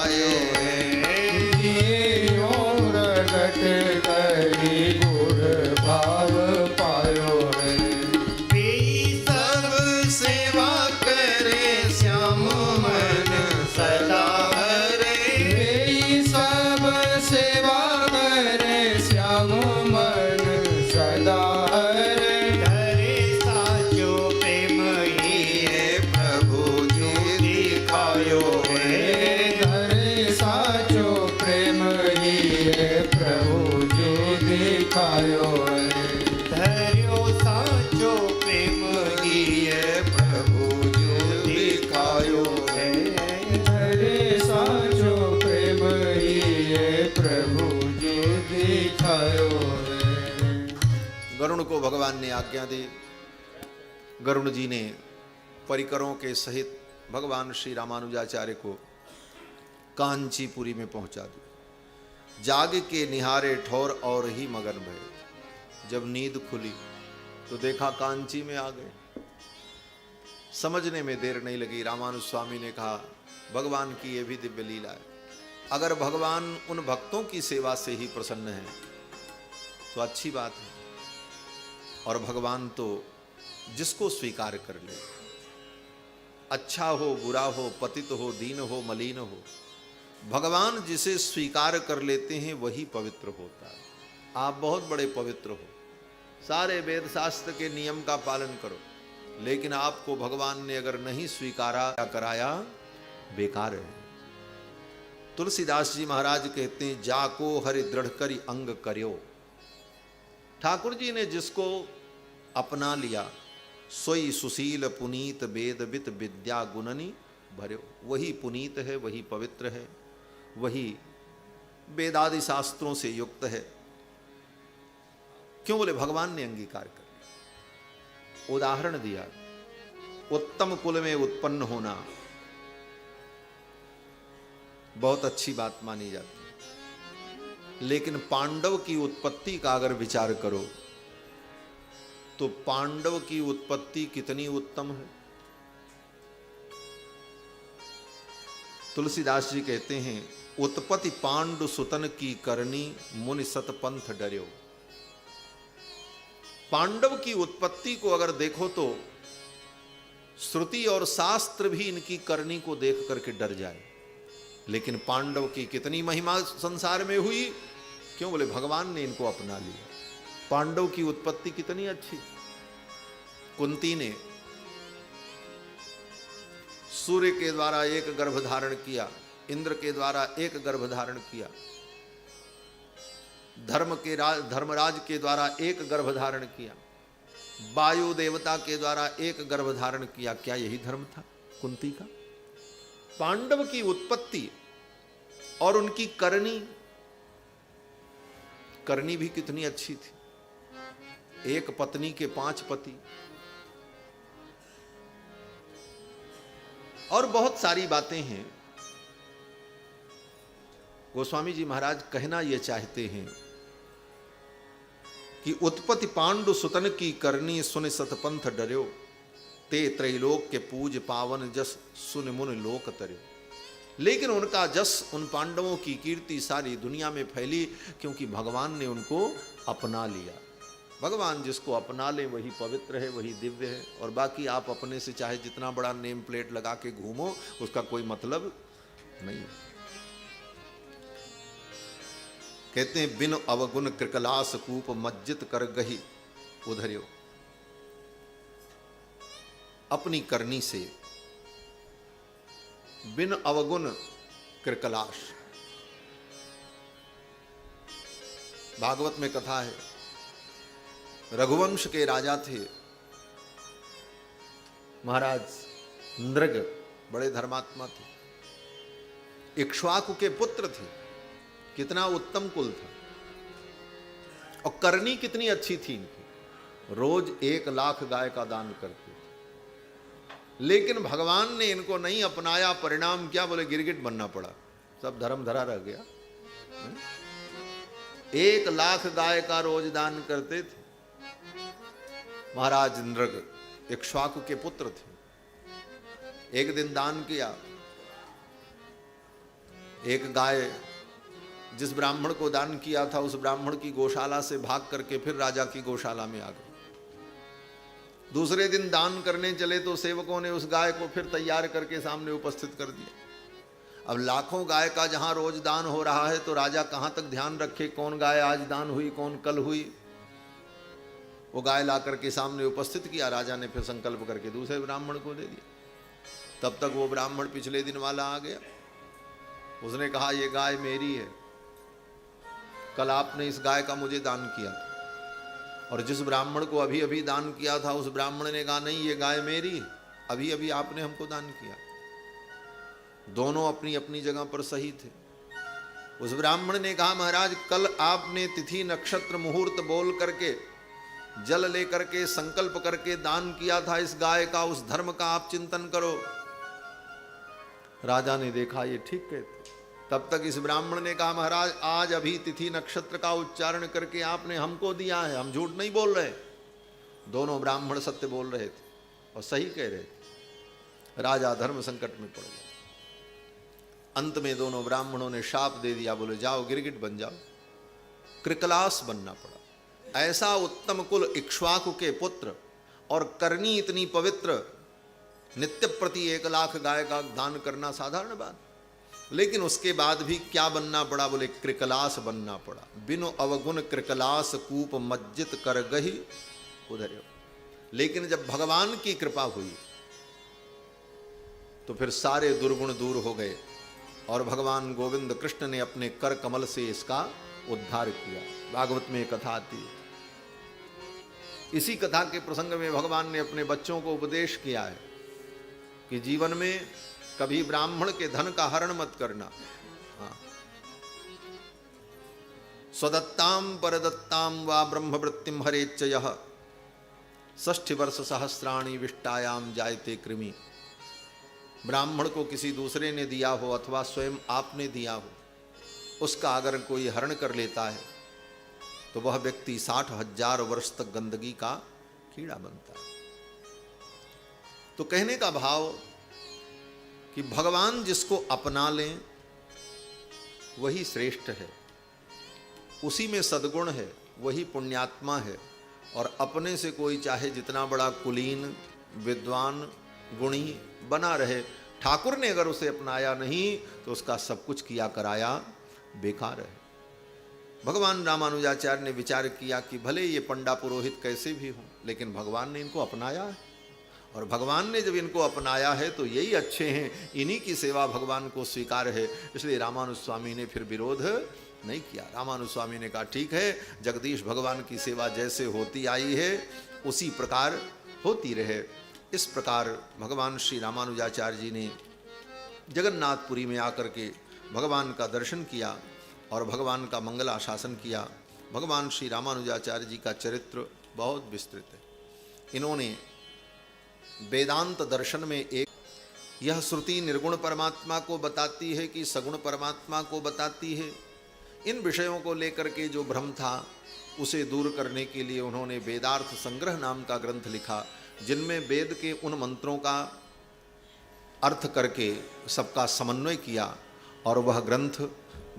भगवान ने आज्ञा दी। गरुड़ जी ने परिकरों के सहित भगवान श्री रामानुजाचार्य को कांचीपुरी में पहुंचा दिया। जाग के निहारे ठौर और ही मगन भये। जब नींद खुली तो देखा कांची में आ गए। समझने में देर नहीं लगी। रामानुज स्वामी ने कहा भगवान की यह भी दिव्य लीला है। अगर भगवान उन भक्तों की सेवा से ही प्रसन्न है तो अच्छी बात है, और भगवान तो जिसको स्वीकार कर ले, अच्छा हो बुरा हो, पतित हो दीन हो मलिन हो, भगवान जिसे स्वीकार कर लेते हैं वही पवित्र होता है। आप बहुत बड़े पवित्र हो, सारे वेद शास्त्र के नियम का पालन करो, लेकिन आपको भगवान ने अगर नहीं स्वीकारा कराया, बेकार है। तुलसीदास जी महाराज कहते हैं जाको हरि दृढ़ करी अंग कर्यो। ठाकुर जी ने जिसको अपना लिया सोई सुशील पुनीत वेद वित विद्या गुणनी भर्यो। वही पुनीत है, वही पवित्र है, वही वेदादि शास्त्रों से युक्त है। क्यों? बोले भगवान ने अंगीकार कर लिया। उदाहरण दिया, उत्तम कुल में उत्पन्न होना बहुत अच्छी बात मानी जाती है, लेकिन पांडव की उत्पत्ति का अगर विचार करो तो पांडव की उत्पत्ति कितनी उत्तम है। तुलसीदास जी कहते हैं उत्पत्ति पांडु सुतन की करनी मुनि सतपंथ डर्यो। पांडव की उत्पत्ति को अगर देखो तो श्रुति और शास्त्र भी इनकी करनी को देख करके डर जाए, लेकिन पांडव की कितनी महिमा संसार में हुई। क्यों? बोले भगवान ने इनको अपना लिया। पांडव की उत्पत्ति कितनी अच्छी। कुंती ने सूर्य के द्वारा एक गर्भ धारण किया, इंद्र के द्वारा एक गर्भ धारण किया, धर्मराज के द्वारा एक गर्भ धारण किया, वायु देवता के द्वारा एक गर्भ धारण किया। क्या यही धर्म था कुंती का? पांडव की उत्पत्ति और उनकी करनी भी कितनी अच्छी थी। एक पत्नी के 5 पति, और बहुत सारी बातें हैं। गोस्वामी जी महाराज कहना यह चाहते हैं कि उत्पत्ति पांडु सुतन की करनी सुन सतपंथ डर्यो। ते त्रैलोक के पूज पावन जस सुन मुन लोक तर्यो। लेकिन उनका जस, उन पांडवों की कीर्ति सारी दुनिया में फैली, क्योंकि भगवान ने उनको अपना लिया। भगवान जिसको अपना ले वही पवित्र है, वही दिव्य है। और बाकी आप अपने से चाहे जितना बड़ा नेम प्लेट लगा के घूमो, उसका कोई मतलब नहीं। कहते हैं बिन अवगुण कृकलास कूप मज्जित कर गही उधर्यो। अपनी करनी से बिन अवगुण कृकलाश। भागवत में कथा है, रघुवंश के राजा थे महाराज नृग, बड़े धर्मात्मा थे। इक्ष्वाकु के पुत्र थे, कितना उत्तम कुल था, और करनी कितनी अच्छी थी इनकी। रोज 1 लाख गाय का दान करते थे। लेकिन भगवान ने इनको नहीं अपनाया। परिणाम क्या? बोले गिरगिट बनना पड़ा, सब धर्म धरा रह गया। 1 लाख गाय का रोज दान करते थे। महाराज नृग इक्ष्वाकु के पुत्र थे। एक दिन दान किया, एक गाय जिस ब्राह्मण को दान किया था उस ब्राह्मण की गौशाला से भाग करके फिर राजा की गौशाला में आ गई। दूसरे दिन दान करने चले तो सेवकों ने उस गाय को फिर तैयार करके सामने उपस्थित कर दिया। अब लाखों गाय का जहां रोज दान हो रहा है तो राजा कहां तक ध्यान रखे कौन गाय आज दान हुई, कौन कल हुई। वो गाय ला करके सामने उपस्थित किया। राजा ने फिर संकल्प करके दूसरे ब्राह्मण को दे दिया। तब तक वो ब्राह्मण पिछले दिन वाला आ गया। उसने कहा ये गाय मेरी है, कल आपने इस गाय का मुझे दान किया था। और जिस ब्राह्मण को अभी अभी दान किया था उस ब्राह्मण ने कहा नहीं ये गाय मेरी, अभी अभी आपने हमको दान किया। दोनों अपनी अपनी जगह पर सही थे। उस ब्राह्मण ने कहा महाराज कल आपने तिथि नक्षत्र मुहूर्त बोल करके जल लेकर के संकल्प करके दान किया था इस गाय का, उस धर्म का आप चिंतन करो। राजा ने देखा ये ठीक कहते। तब तक इस ब्राह्मण ने कहा, महाराज आज अभी तिथि नक्षत्र का उच्चारण करके आपने हमको दिया है, हम झूठ नहीं बोल रहे। दोनों ब्राह्मण सत्य बोल रहे थे और सही कह रहे थे। राजा धर्म संकट में पड़ गया। अंत में दोनों ब्राह्मणों ने शाप दे दिया, बोले जाओ गिरगिट बन जाओ। कृकलास बनना पड़ा। ऐसा उत्तम कुल इक्ष्वाकु के पुत्र और करनी इतनी पवित्र, नित्य प्रति 1 लाख गाय का दान करना साधारण बात। लेकिन उसके बाद भी क्या बनना पड़ा, बोले कृकलास बनना पड़ा। बिनु अवगुण कृकलास कूप मज्जित कर गही उधर। लेकिन जब भगवान की कृपा हुई तो फिर सारे दुर्गुण दूर हो गए और भगवान गोविंद कृष्ण ने अपने कर कमल से इसका उद्धार किया। भागवत में कथा आती है। इसी कथा के प्रसंग में भगवान ने अपने बच्चों को उपदेश किया है कि जीवन में कभी ब्राह्मण के धन का हरण मत करना। हाँ। स्वदत्ताम परदत्ताम वा ब्रह्मवृत्तिम हरेच्च यः 60 वर्ष सहस्राणि विष्टायाम जायते कृमि। ब्राह्मण को किसी दूसरे ने दिया हो अथवा स्वयं आपने दिया हो, उसका अगर कोई हरण कर लेता है तो वह व्यक्ति 60,000 वर्ष तक गंदगी का कीड़ा बनता है। तो कहने का भाव कि भगवान जिसको अपना लें वही श्रेष्ठ है, उसी में सद्गुण है, वही पुण्यात्मा है। और अपने से कोई चाहे जितना बड़ा कुलीन विद्वान गुणी बना रहे, ठाकुर ने अगर उसे अपनाया नहीं तो उसका सब कुछ किया कराया बेकार है। भगवान रामानुजाचार्य ने विचार किया कि भले ये पंडा पुरोहित कैसे भी हों, लेकिन भगवान ने इनको अपनाया है। और भगवान ने जब इनको अपनाया है तो यही अच्छे हैं, इन्हीं की सेवा भगवान को स्वीकार है। इसलिए रामानुज स्वामी ने फिर विरोध नहीं किया। रामानुज स्वामी ने कहा ठीक है, जगदीश भगवान की सेवा जैसे होती आई है उसी प्रकार होती रहे। इस प्रकार भगवान श्री रामानुजाचार्य जी ने जगन्नाथपुरी में आकर के भगवान का दर्शन किया और भगवान का मंगलाशासन किया। भगवान श्री रामानुजाचार्य जी का चरित्र बहुत विस्तृत है। इन्होंने वेदांत दर्शन में एक, यह श्रुति निर्गुण परमात्मा को बताती है कि सगुण परमात्मा को बताती है, इन विषयों को लेकर के जो भ्रम था उसे दूर करने के लिए उन्होंने वेदार्थ संग्रह नाम का ग्रंथ लिखा, जिनमें वेद के उन मंत्रों का अर्थ करके सबका समन्वय किया। और वह ग्रंथ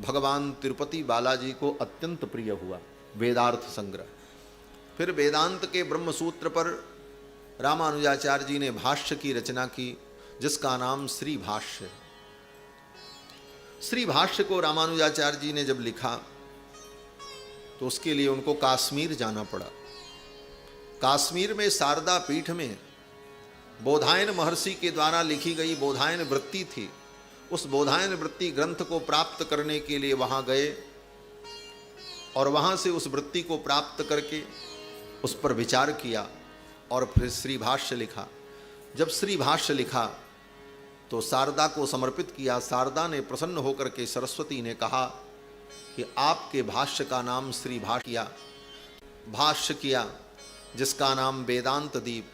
भगवान तिरुपति बालाजी को अत्यंत प्रिय हुआ, वेदार्थ संग्रह। फिर वेदांत के ब्रह्म सूत्र पर रामानुजाचार्य जी ने भाष्य की रचना की, जिसका नाम श्री भाष्य है। श्री भाष्य को रामानुजाचार्य जी ने जब लिखा तो उसके लिए उनको काश्मीर जाना पड़ा। काश्मीर में शारदा पीठ में बोधायन महर्षि के द्वारा लिखी गई बोधायन वृत्ति थी। उस बोधायन वृत्ति ग्रंथ को प्राप्त करने के लिए वहाँ गए और वहाँ से उस वृत्ति को प्राप्त करके उस पर विचार किया और फिर श्री भाष्य लिखा। जब श्री भाष्य लिखा तो शारदा को समर्पित किया। शारदा ने प्रसन्न होकर के सरस्वती ने कहा कि आपके भाष्य का नाम श्री भाष्य किया जिसका नाम वेदांत दीप,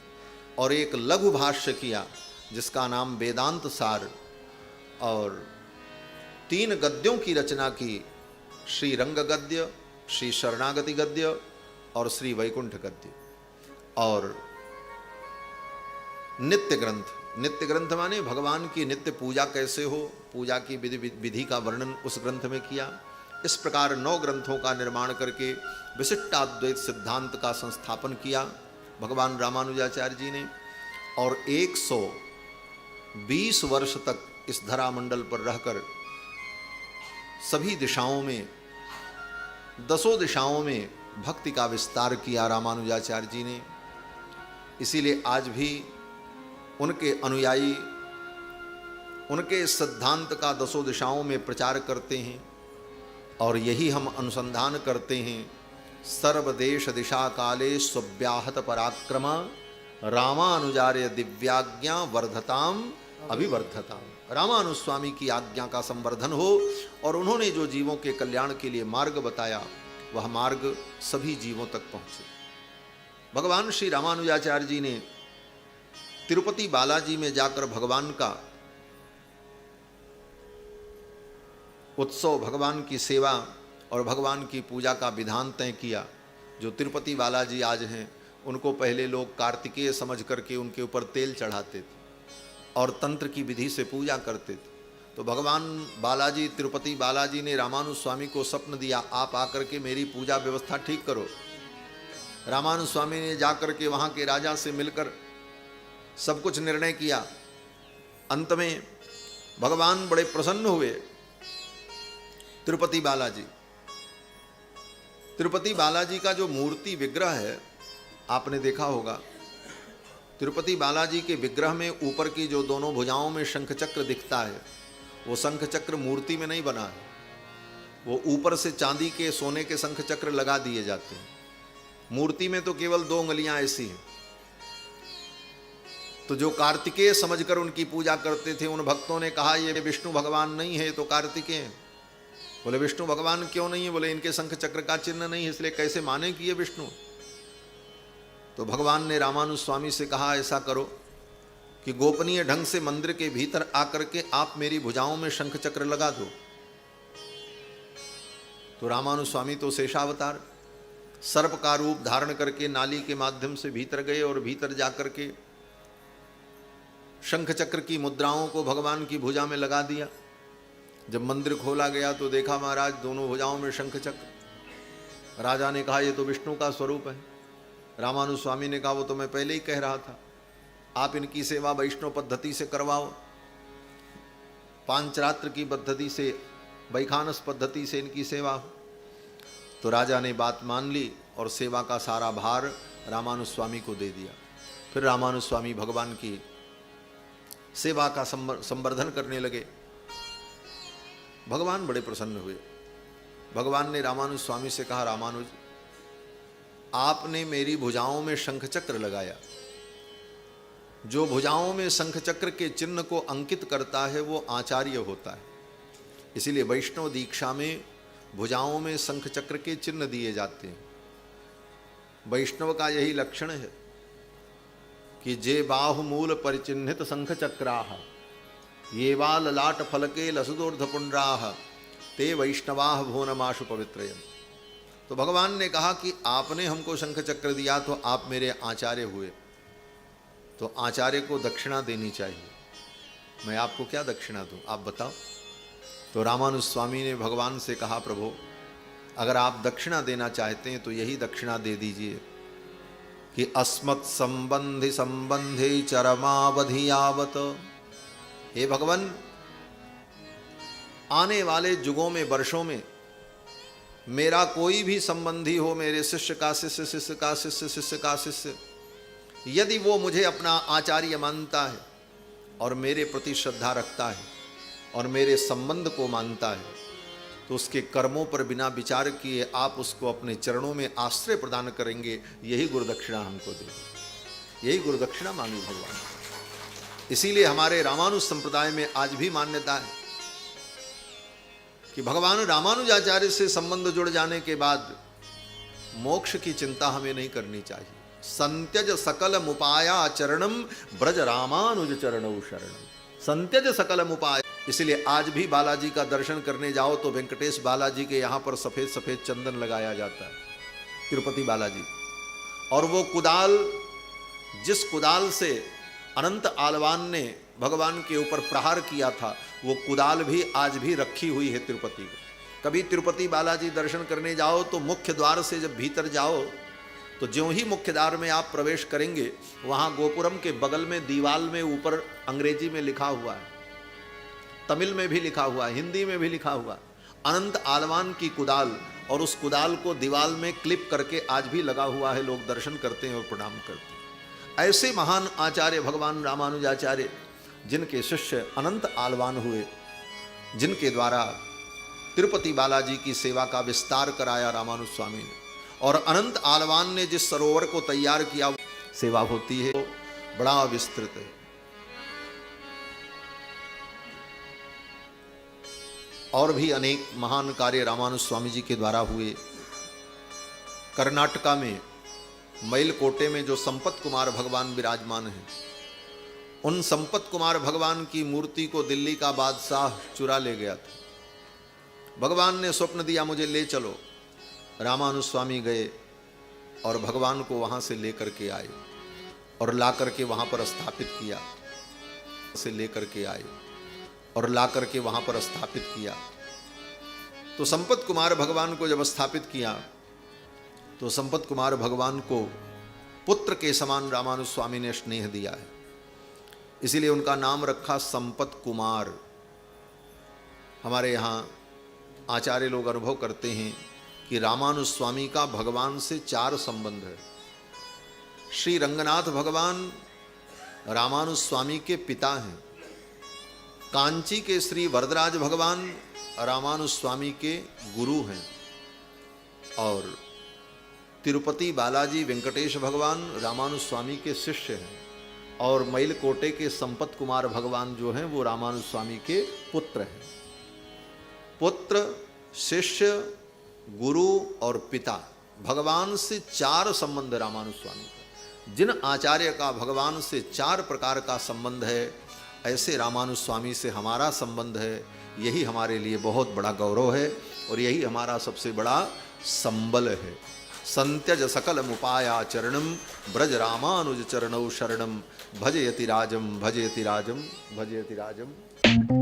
और एक लघु भाष्य किया जिसका नाम वेदांत सार, और 3 गद्यों की रचना की, श्री रंग गद्य, श्री शरणागति गद्य और श्री वैकुंठ गद्य। और नित्य ग्रंथ, नित्य ग्रंथ माने भगवान की नित्य पूजा कैसे हो, पूजा की विधि का वर्णन उस ग्रंथ में किया। इस प्रकार 9 ग्रंथों का निर्माण करके विशिष्टाद्वैत सिद्धांत का संस्थापन किया भगवान रामानुजाचार्य जी ने। और 120 वर्ष तक इस धरा मंडल पर रहकर सभी दिशाओं में, 10 दिशाओं में भक्ति का विस्तार किया रामानुजाचार्य जी ने। इसीलिए आज भी उनके अनुयायी उनके सिद्धांत का 10 दिशाओं में प्रचार करते हैं। और यही हम अनुसंधान करते हैं, सर्वदेश दिशा काले स्वव्याहत पराक्रमा रामानुजार्य दिव्याज्ञा वर्धताम अभिवर्धताम। रामानुस्वामी की आज्ञा का संवर्धन हो और उन्होंने जो जीवों के कल्याण के लिए मार्ग बताया वह मार्ग सभी जीवों तक पहुँचे। भगवान श्री रामानुजाचार्य जी ने तिरुपति बालाजी में जाकर भगवान का उत्सव, भगवान की सेवा और भगवान की पूजा का विधान तय किया। जो तिरुपति बालाजी आज हैं, उनको पहले लोग कार्तिकेय समझ करके उनके ऊपर तेल चढ़ाते थे और तंत्र की विधि से पूजा करते थे। तो भगवान बालाजी, तिरुपति बालाजी ने रामानुज स्वामी को स्वप्न दिया, आप आकर के मेरी पूजा व्यवस्था ठीक करो। रामानुज स्वामी ने जाकर के वहाँ के राजा से मिलकर सब कुछ निर्णय किया। अंत में भगवान बड़े प्रसन्न हुए। तिरुपति बालाजी का जो मूर्ति विग्रह है, आपने देखा होगा, तिरुपति बालाजी के विग्रह में ऊपर की जो दोनों भुजाओं में शंख चक्र दिखता है, वो शंख चक्र मूर्ति में नहीं बना है, वो ऊपर से चांदी के, सोने के शंख चक्र लगा दिए जाते हैं। मूर्ति में तो केवल 2 उंगलियां ऐसी हैं। तो जो कार्तिकेय समझकर उनकी पूजा करते थे, उन भक्तों ने कहा ये विष्णु भगवान नहीं है तो कार्तिकेय हैं। बोले विष्णु भगवान क्यों नहीं है? बोले इनके शंख चक्र का चिन्ह नहीं है, इसलिए कैसे माने कि ये विष्णु। तो भगवान ने रामानुज स्वामी से कहा ऐसा करो कि गोपनीय ढंग से मंदिर के भीतर आकर के आप मेरी भुजाओं में शंख चक्र लगा दो। तो रामानुज स्वामी तो शेषावतार, सर्प का रूप धारण करके नाली के माध्यम से भीतर गए और भीतर जाकर के शंख चक्र की मुद्राओं को भगवान की भुजा में लगा दिया। जब मंदिर खोला गया तो देखा महाराज दोनों भुजाओं में शंख चक्र। राजा ने कहा ये तो विष्णु का स्वरूप है। रामानुज स्वामी ने कहा वो तो मैं पहले ही कह रहा था, आप इनकी सेवा वैष्णव पद्धति से करवाओ, पांचरात्र की पद्धति से, वैखानस पद्धति से इनकी सेवा हो। तो राजा ने बात मान ली और सेवा का सारा भार रामानुज स्वामी को दे दिया। फिर रामानुज स्वामी भगवान की सेवा का संवर्धन करने लगे। भगवान बड़े प्रसन्न हुए। भगवान ने रामानुज स्वामी से कहा, रामानुज आपने मेरी भुजाओं में शंख चक्र लगाया। जो भुजाओं में शंख चक्र के चिन्ह को अंकित करता है वो आचार्य होता है। इसीलिए वैष्णव दीक्षा में भुजाओं में शंख चक्र के चिन्ह दिए जाते हैं। वैष्णव का यही लक्षण है कि जे बाहुमूल परिचिन्हित शंख चक्राः ये वा ललाट फलके लसदोर्ध पुंड्राः ते वैष्णवाः भुवनमाशु पवित्रयन्। तो भगवान ने कहा कि आपने हमको शंख चक्र दिया तो आप मेरे आचार्य हुए, तो आचार्य को दक्षिणा देनी चाहिए। मैं आपको क्या दक्षिणा दूं, आप बताओ। तो रामानुज स्वामी ने भगवान से कहा, प्रभु अगर आप दक्षिणा देना चाहते हैं तो यही दक्षिणा दे दीजिए कि अस्मत् संबंधि संबंधे चरमावधि यावत। हे भगवान, आने वाले युगों में, वर्षों में मेरा कोई भी संबंधी हो, मेरे शिष्य का शिष्य, शिष्य का शिष्य, शिष्य का शिष्य, यदि वो मुझे अपना आचार्य मानता है और मेरे प्रति श्रद्धा रखता है और मेरे संबंध को मानता है, तो उसके कर्मों पर बिना विचार किए आप उसको अपने चरणों में आश्रय प्रदान करेंगे। यही गुरुदक्षिणा हमको दे, यही गुरुदक्षिणा मांगी भगवान। इसीलिए हमारे रामानुज संप्रदाय में आज भी मान्यता है कि भगवान रामानुजाचार्य से संबंध जुड़ जाने के बाद मोक्ष की चिंता हमें नहीं करनी चाहिए। संत्यज सकल मुपाया चरणम ब्रज रामानुज चरणौ शरणम। संत्यज सकल मुपाय। इसलिए आज भी बालाजी का दर्शन करने जाओ तो वेंकटेश बालाजी के यहाँ पर सफ़ेद सफ़ेद चंदन लगाया जाता है, तिरुपति बालाजी। और वो कुदाल, जिस कुदाल से अनंत आलवान ने भगवान के ऊपर प्रहार किया था, वो कुदाल भी आज भी रखी हुई है तिरुपति में। कभी तिरुपति बालाजी दर्शन करने जाओ तो मुख्य द्वार से जब भीतर जाओ तो ज्यों ही मुख्य द्वार में आप प्रवेश करेंगे, वहाँ गोपुरम के बगल में दीवाल में ऊपर अंग्रेजी में लिखा हुआ है, तमिल में भी लिखा हुआ है, हिंदी में भी लिखा हुआ, अनंत आलवान की कुदाल। और उस कुदाल को दीवाल में क्लिप करके आज भी लगा हुआ है, लोग दर्शन करते हैं और प्रणाम करते हैं। ऐसे महान आचार्य भगवान रामानुजाचार्य, जिनके शिष्य अनंत आलवान हुए, जिनके द्वारा तिरुपति बालाजी की सेवा का विस्तार कराया रामानुज स्वामी ने, और अनंत आलवान ने जिस सरोवर को तैयार किया, सेवा होती है, बड़ा विस्तृत है। और भी अनेक महान कार्य रामानुज स्वामी जी के द्वारा हुए। कर्नाटका में मैल कोटे में जो संपत कुमार भगवान विराजमान हैं, उन संपत कुमार भगवान की मूर्ति को दिल्ली का बादशाह चुरा ले गया था। भगवान ने स्वप्न दिया, मुझे ले चलो। रामानुस्वामी गए और भगवान को वहां से लेकर के आए और ला करके वहां पर स्थापित किया, से लेकर के आए और ला करके वहां पर स्थापित किया। तो संपत कुमार भगवान को जब स्थापित किया तो संपत कुमार भगवान को पुत्र के समान रामानुस्वामी ने स्नेह दिया है, इसीलिए उनका नाम रखा संपत कुमार। हमारे यहाँ आचार्य लोग अनुभव करते हैं कि रामानुस्वामी का भगवान से 4 संबंध है। श्री रंगनाथ भगवान रामानुस्वामी के पिता हैं। कांची के श्री वरदराज भगवान रामानुस्वामी के गुरु हैं और तिरुपति बालाजी वेंकटेश भगवान रामानुस्वामी के शिष्य हैं और मैल कोटे के संपत कुमार भगवान जो हैं वो रामानुस्वामी के पुत्र हैं। पुत्र, शिष्य, गुरु और पिता, भगवान से 4 संबंध रामानुस्वामी का। जिन आचार्य का भगवान से 4 प्रकार का संबंध है, ऐसे रामानुस्वामी से हमारा संबंध है। यही हमारे लिए बहुत बड़ा गौरव है और यही हमारा सबसे बड़ा संबल है। संत्यज सकल मुपाया चरणम ब्रज रामानुज चरणौ शरणम भजयति राजम भजयति राजम भजयति राजम।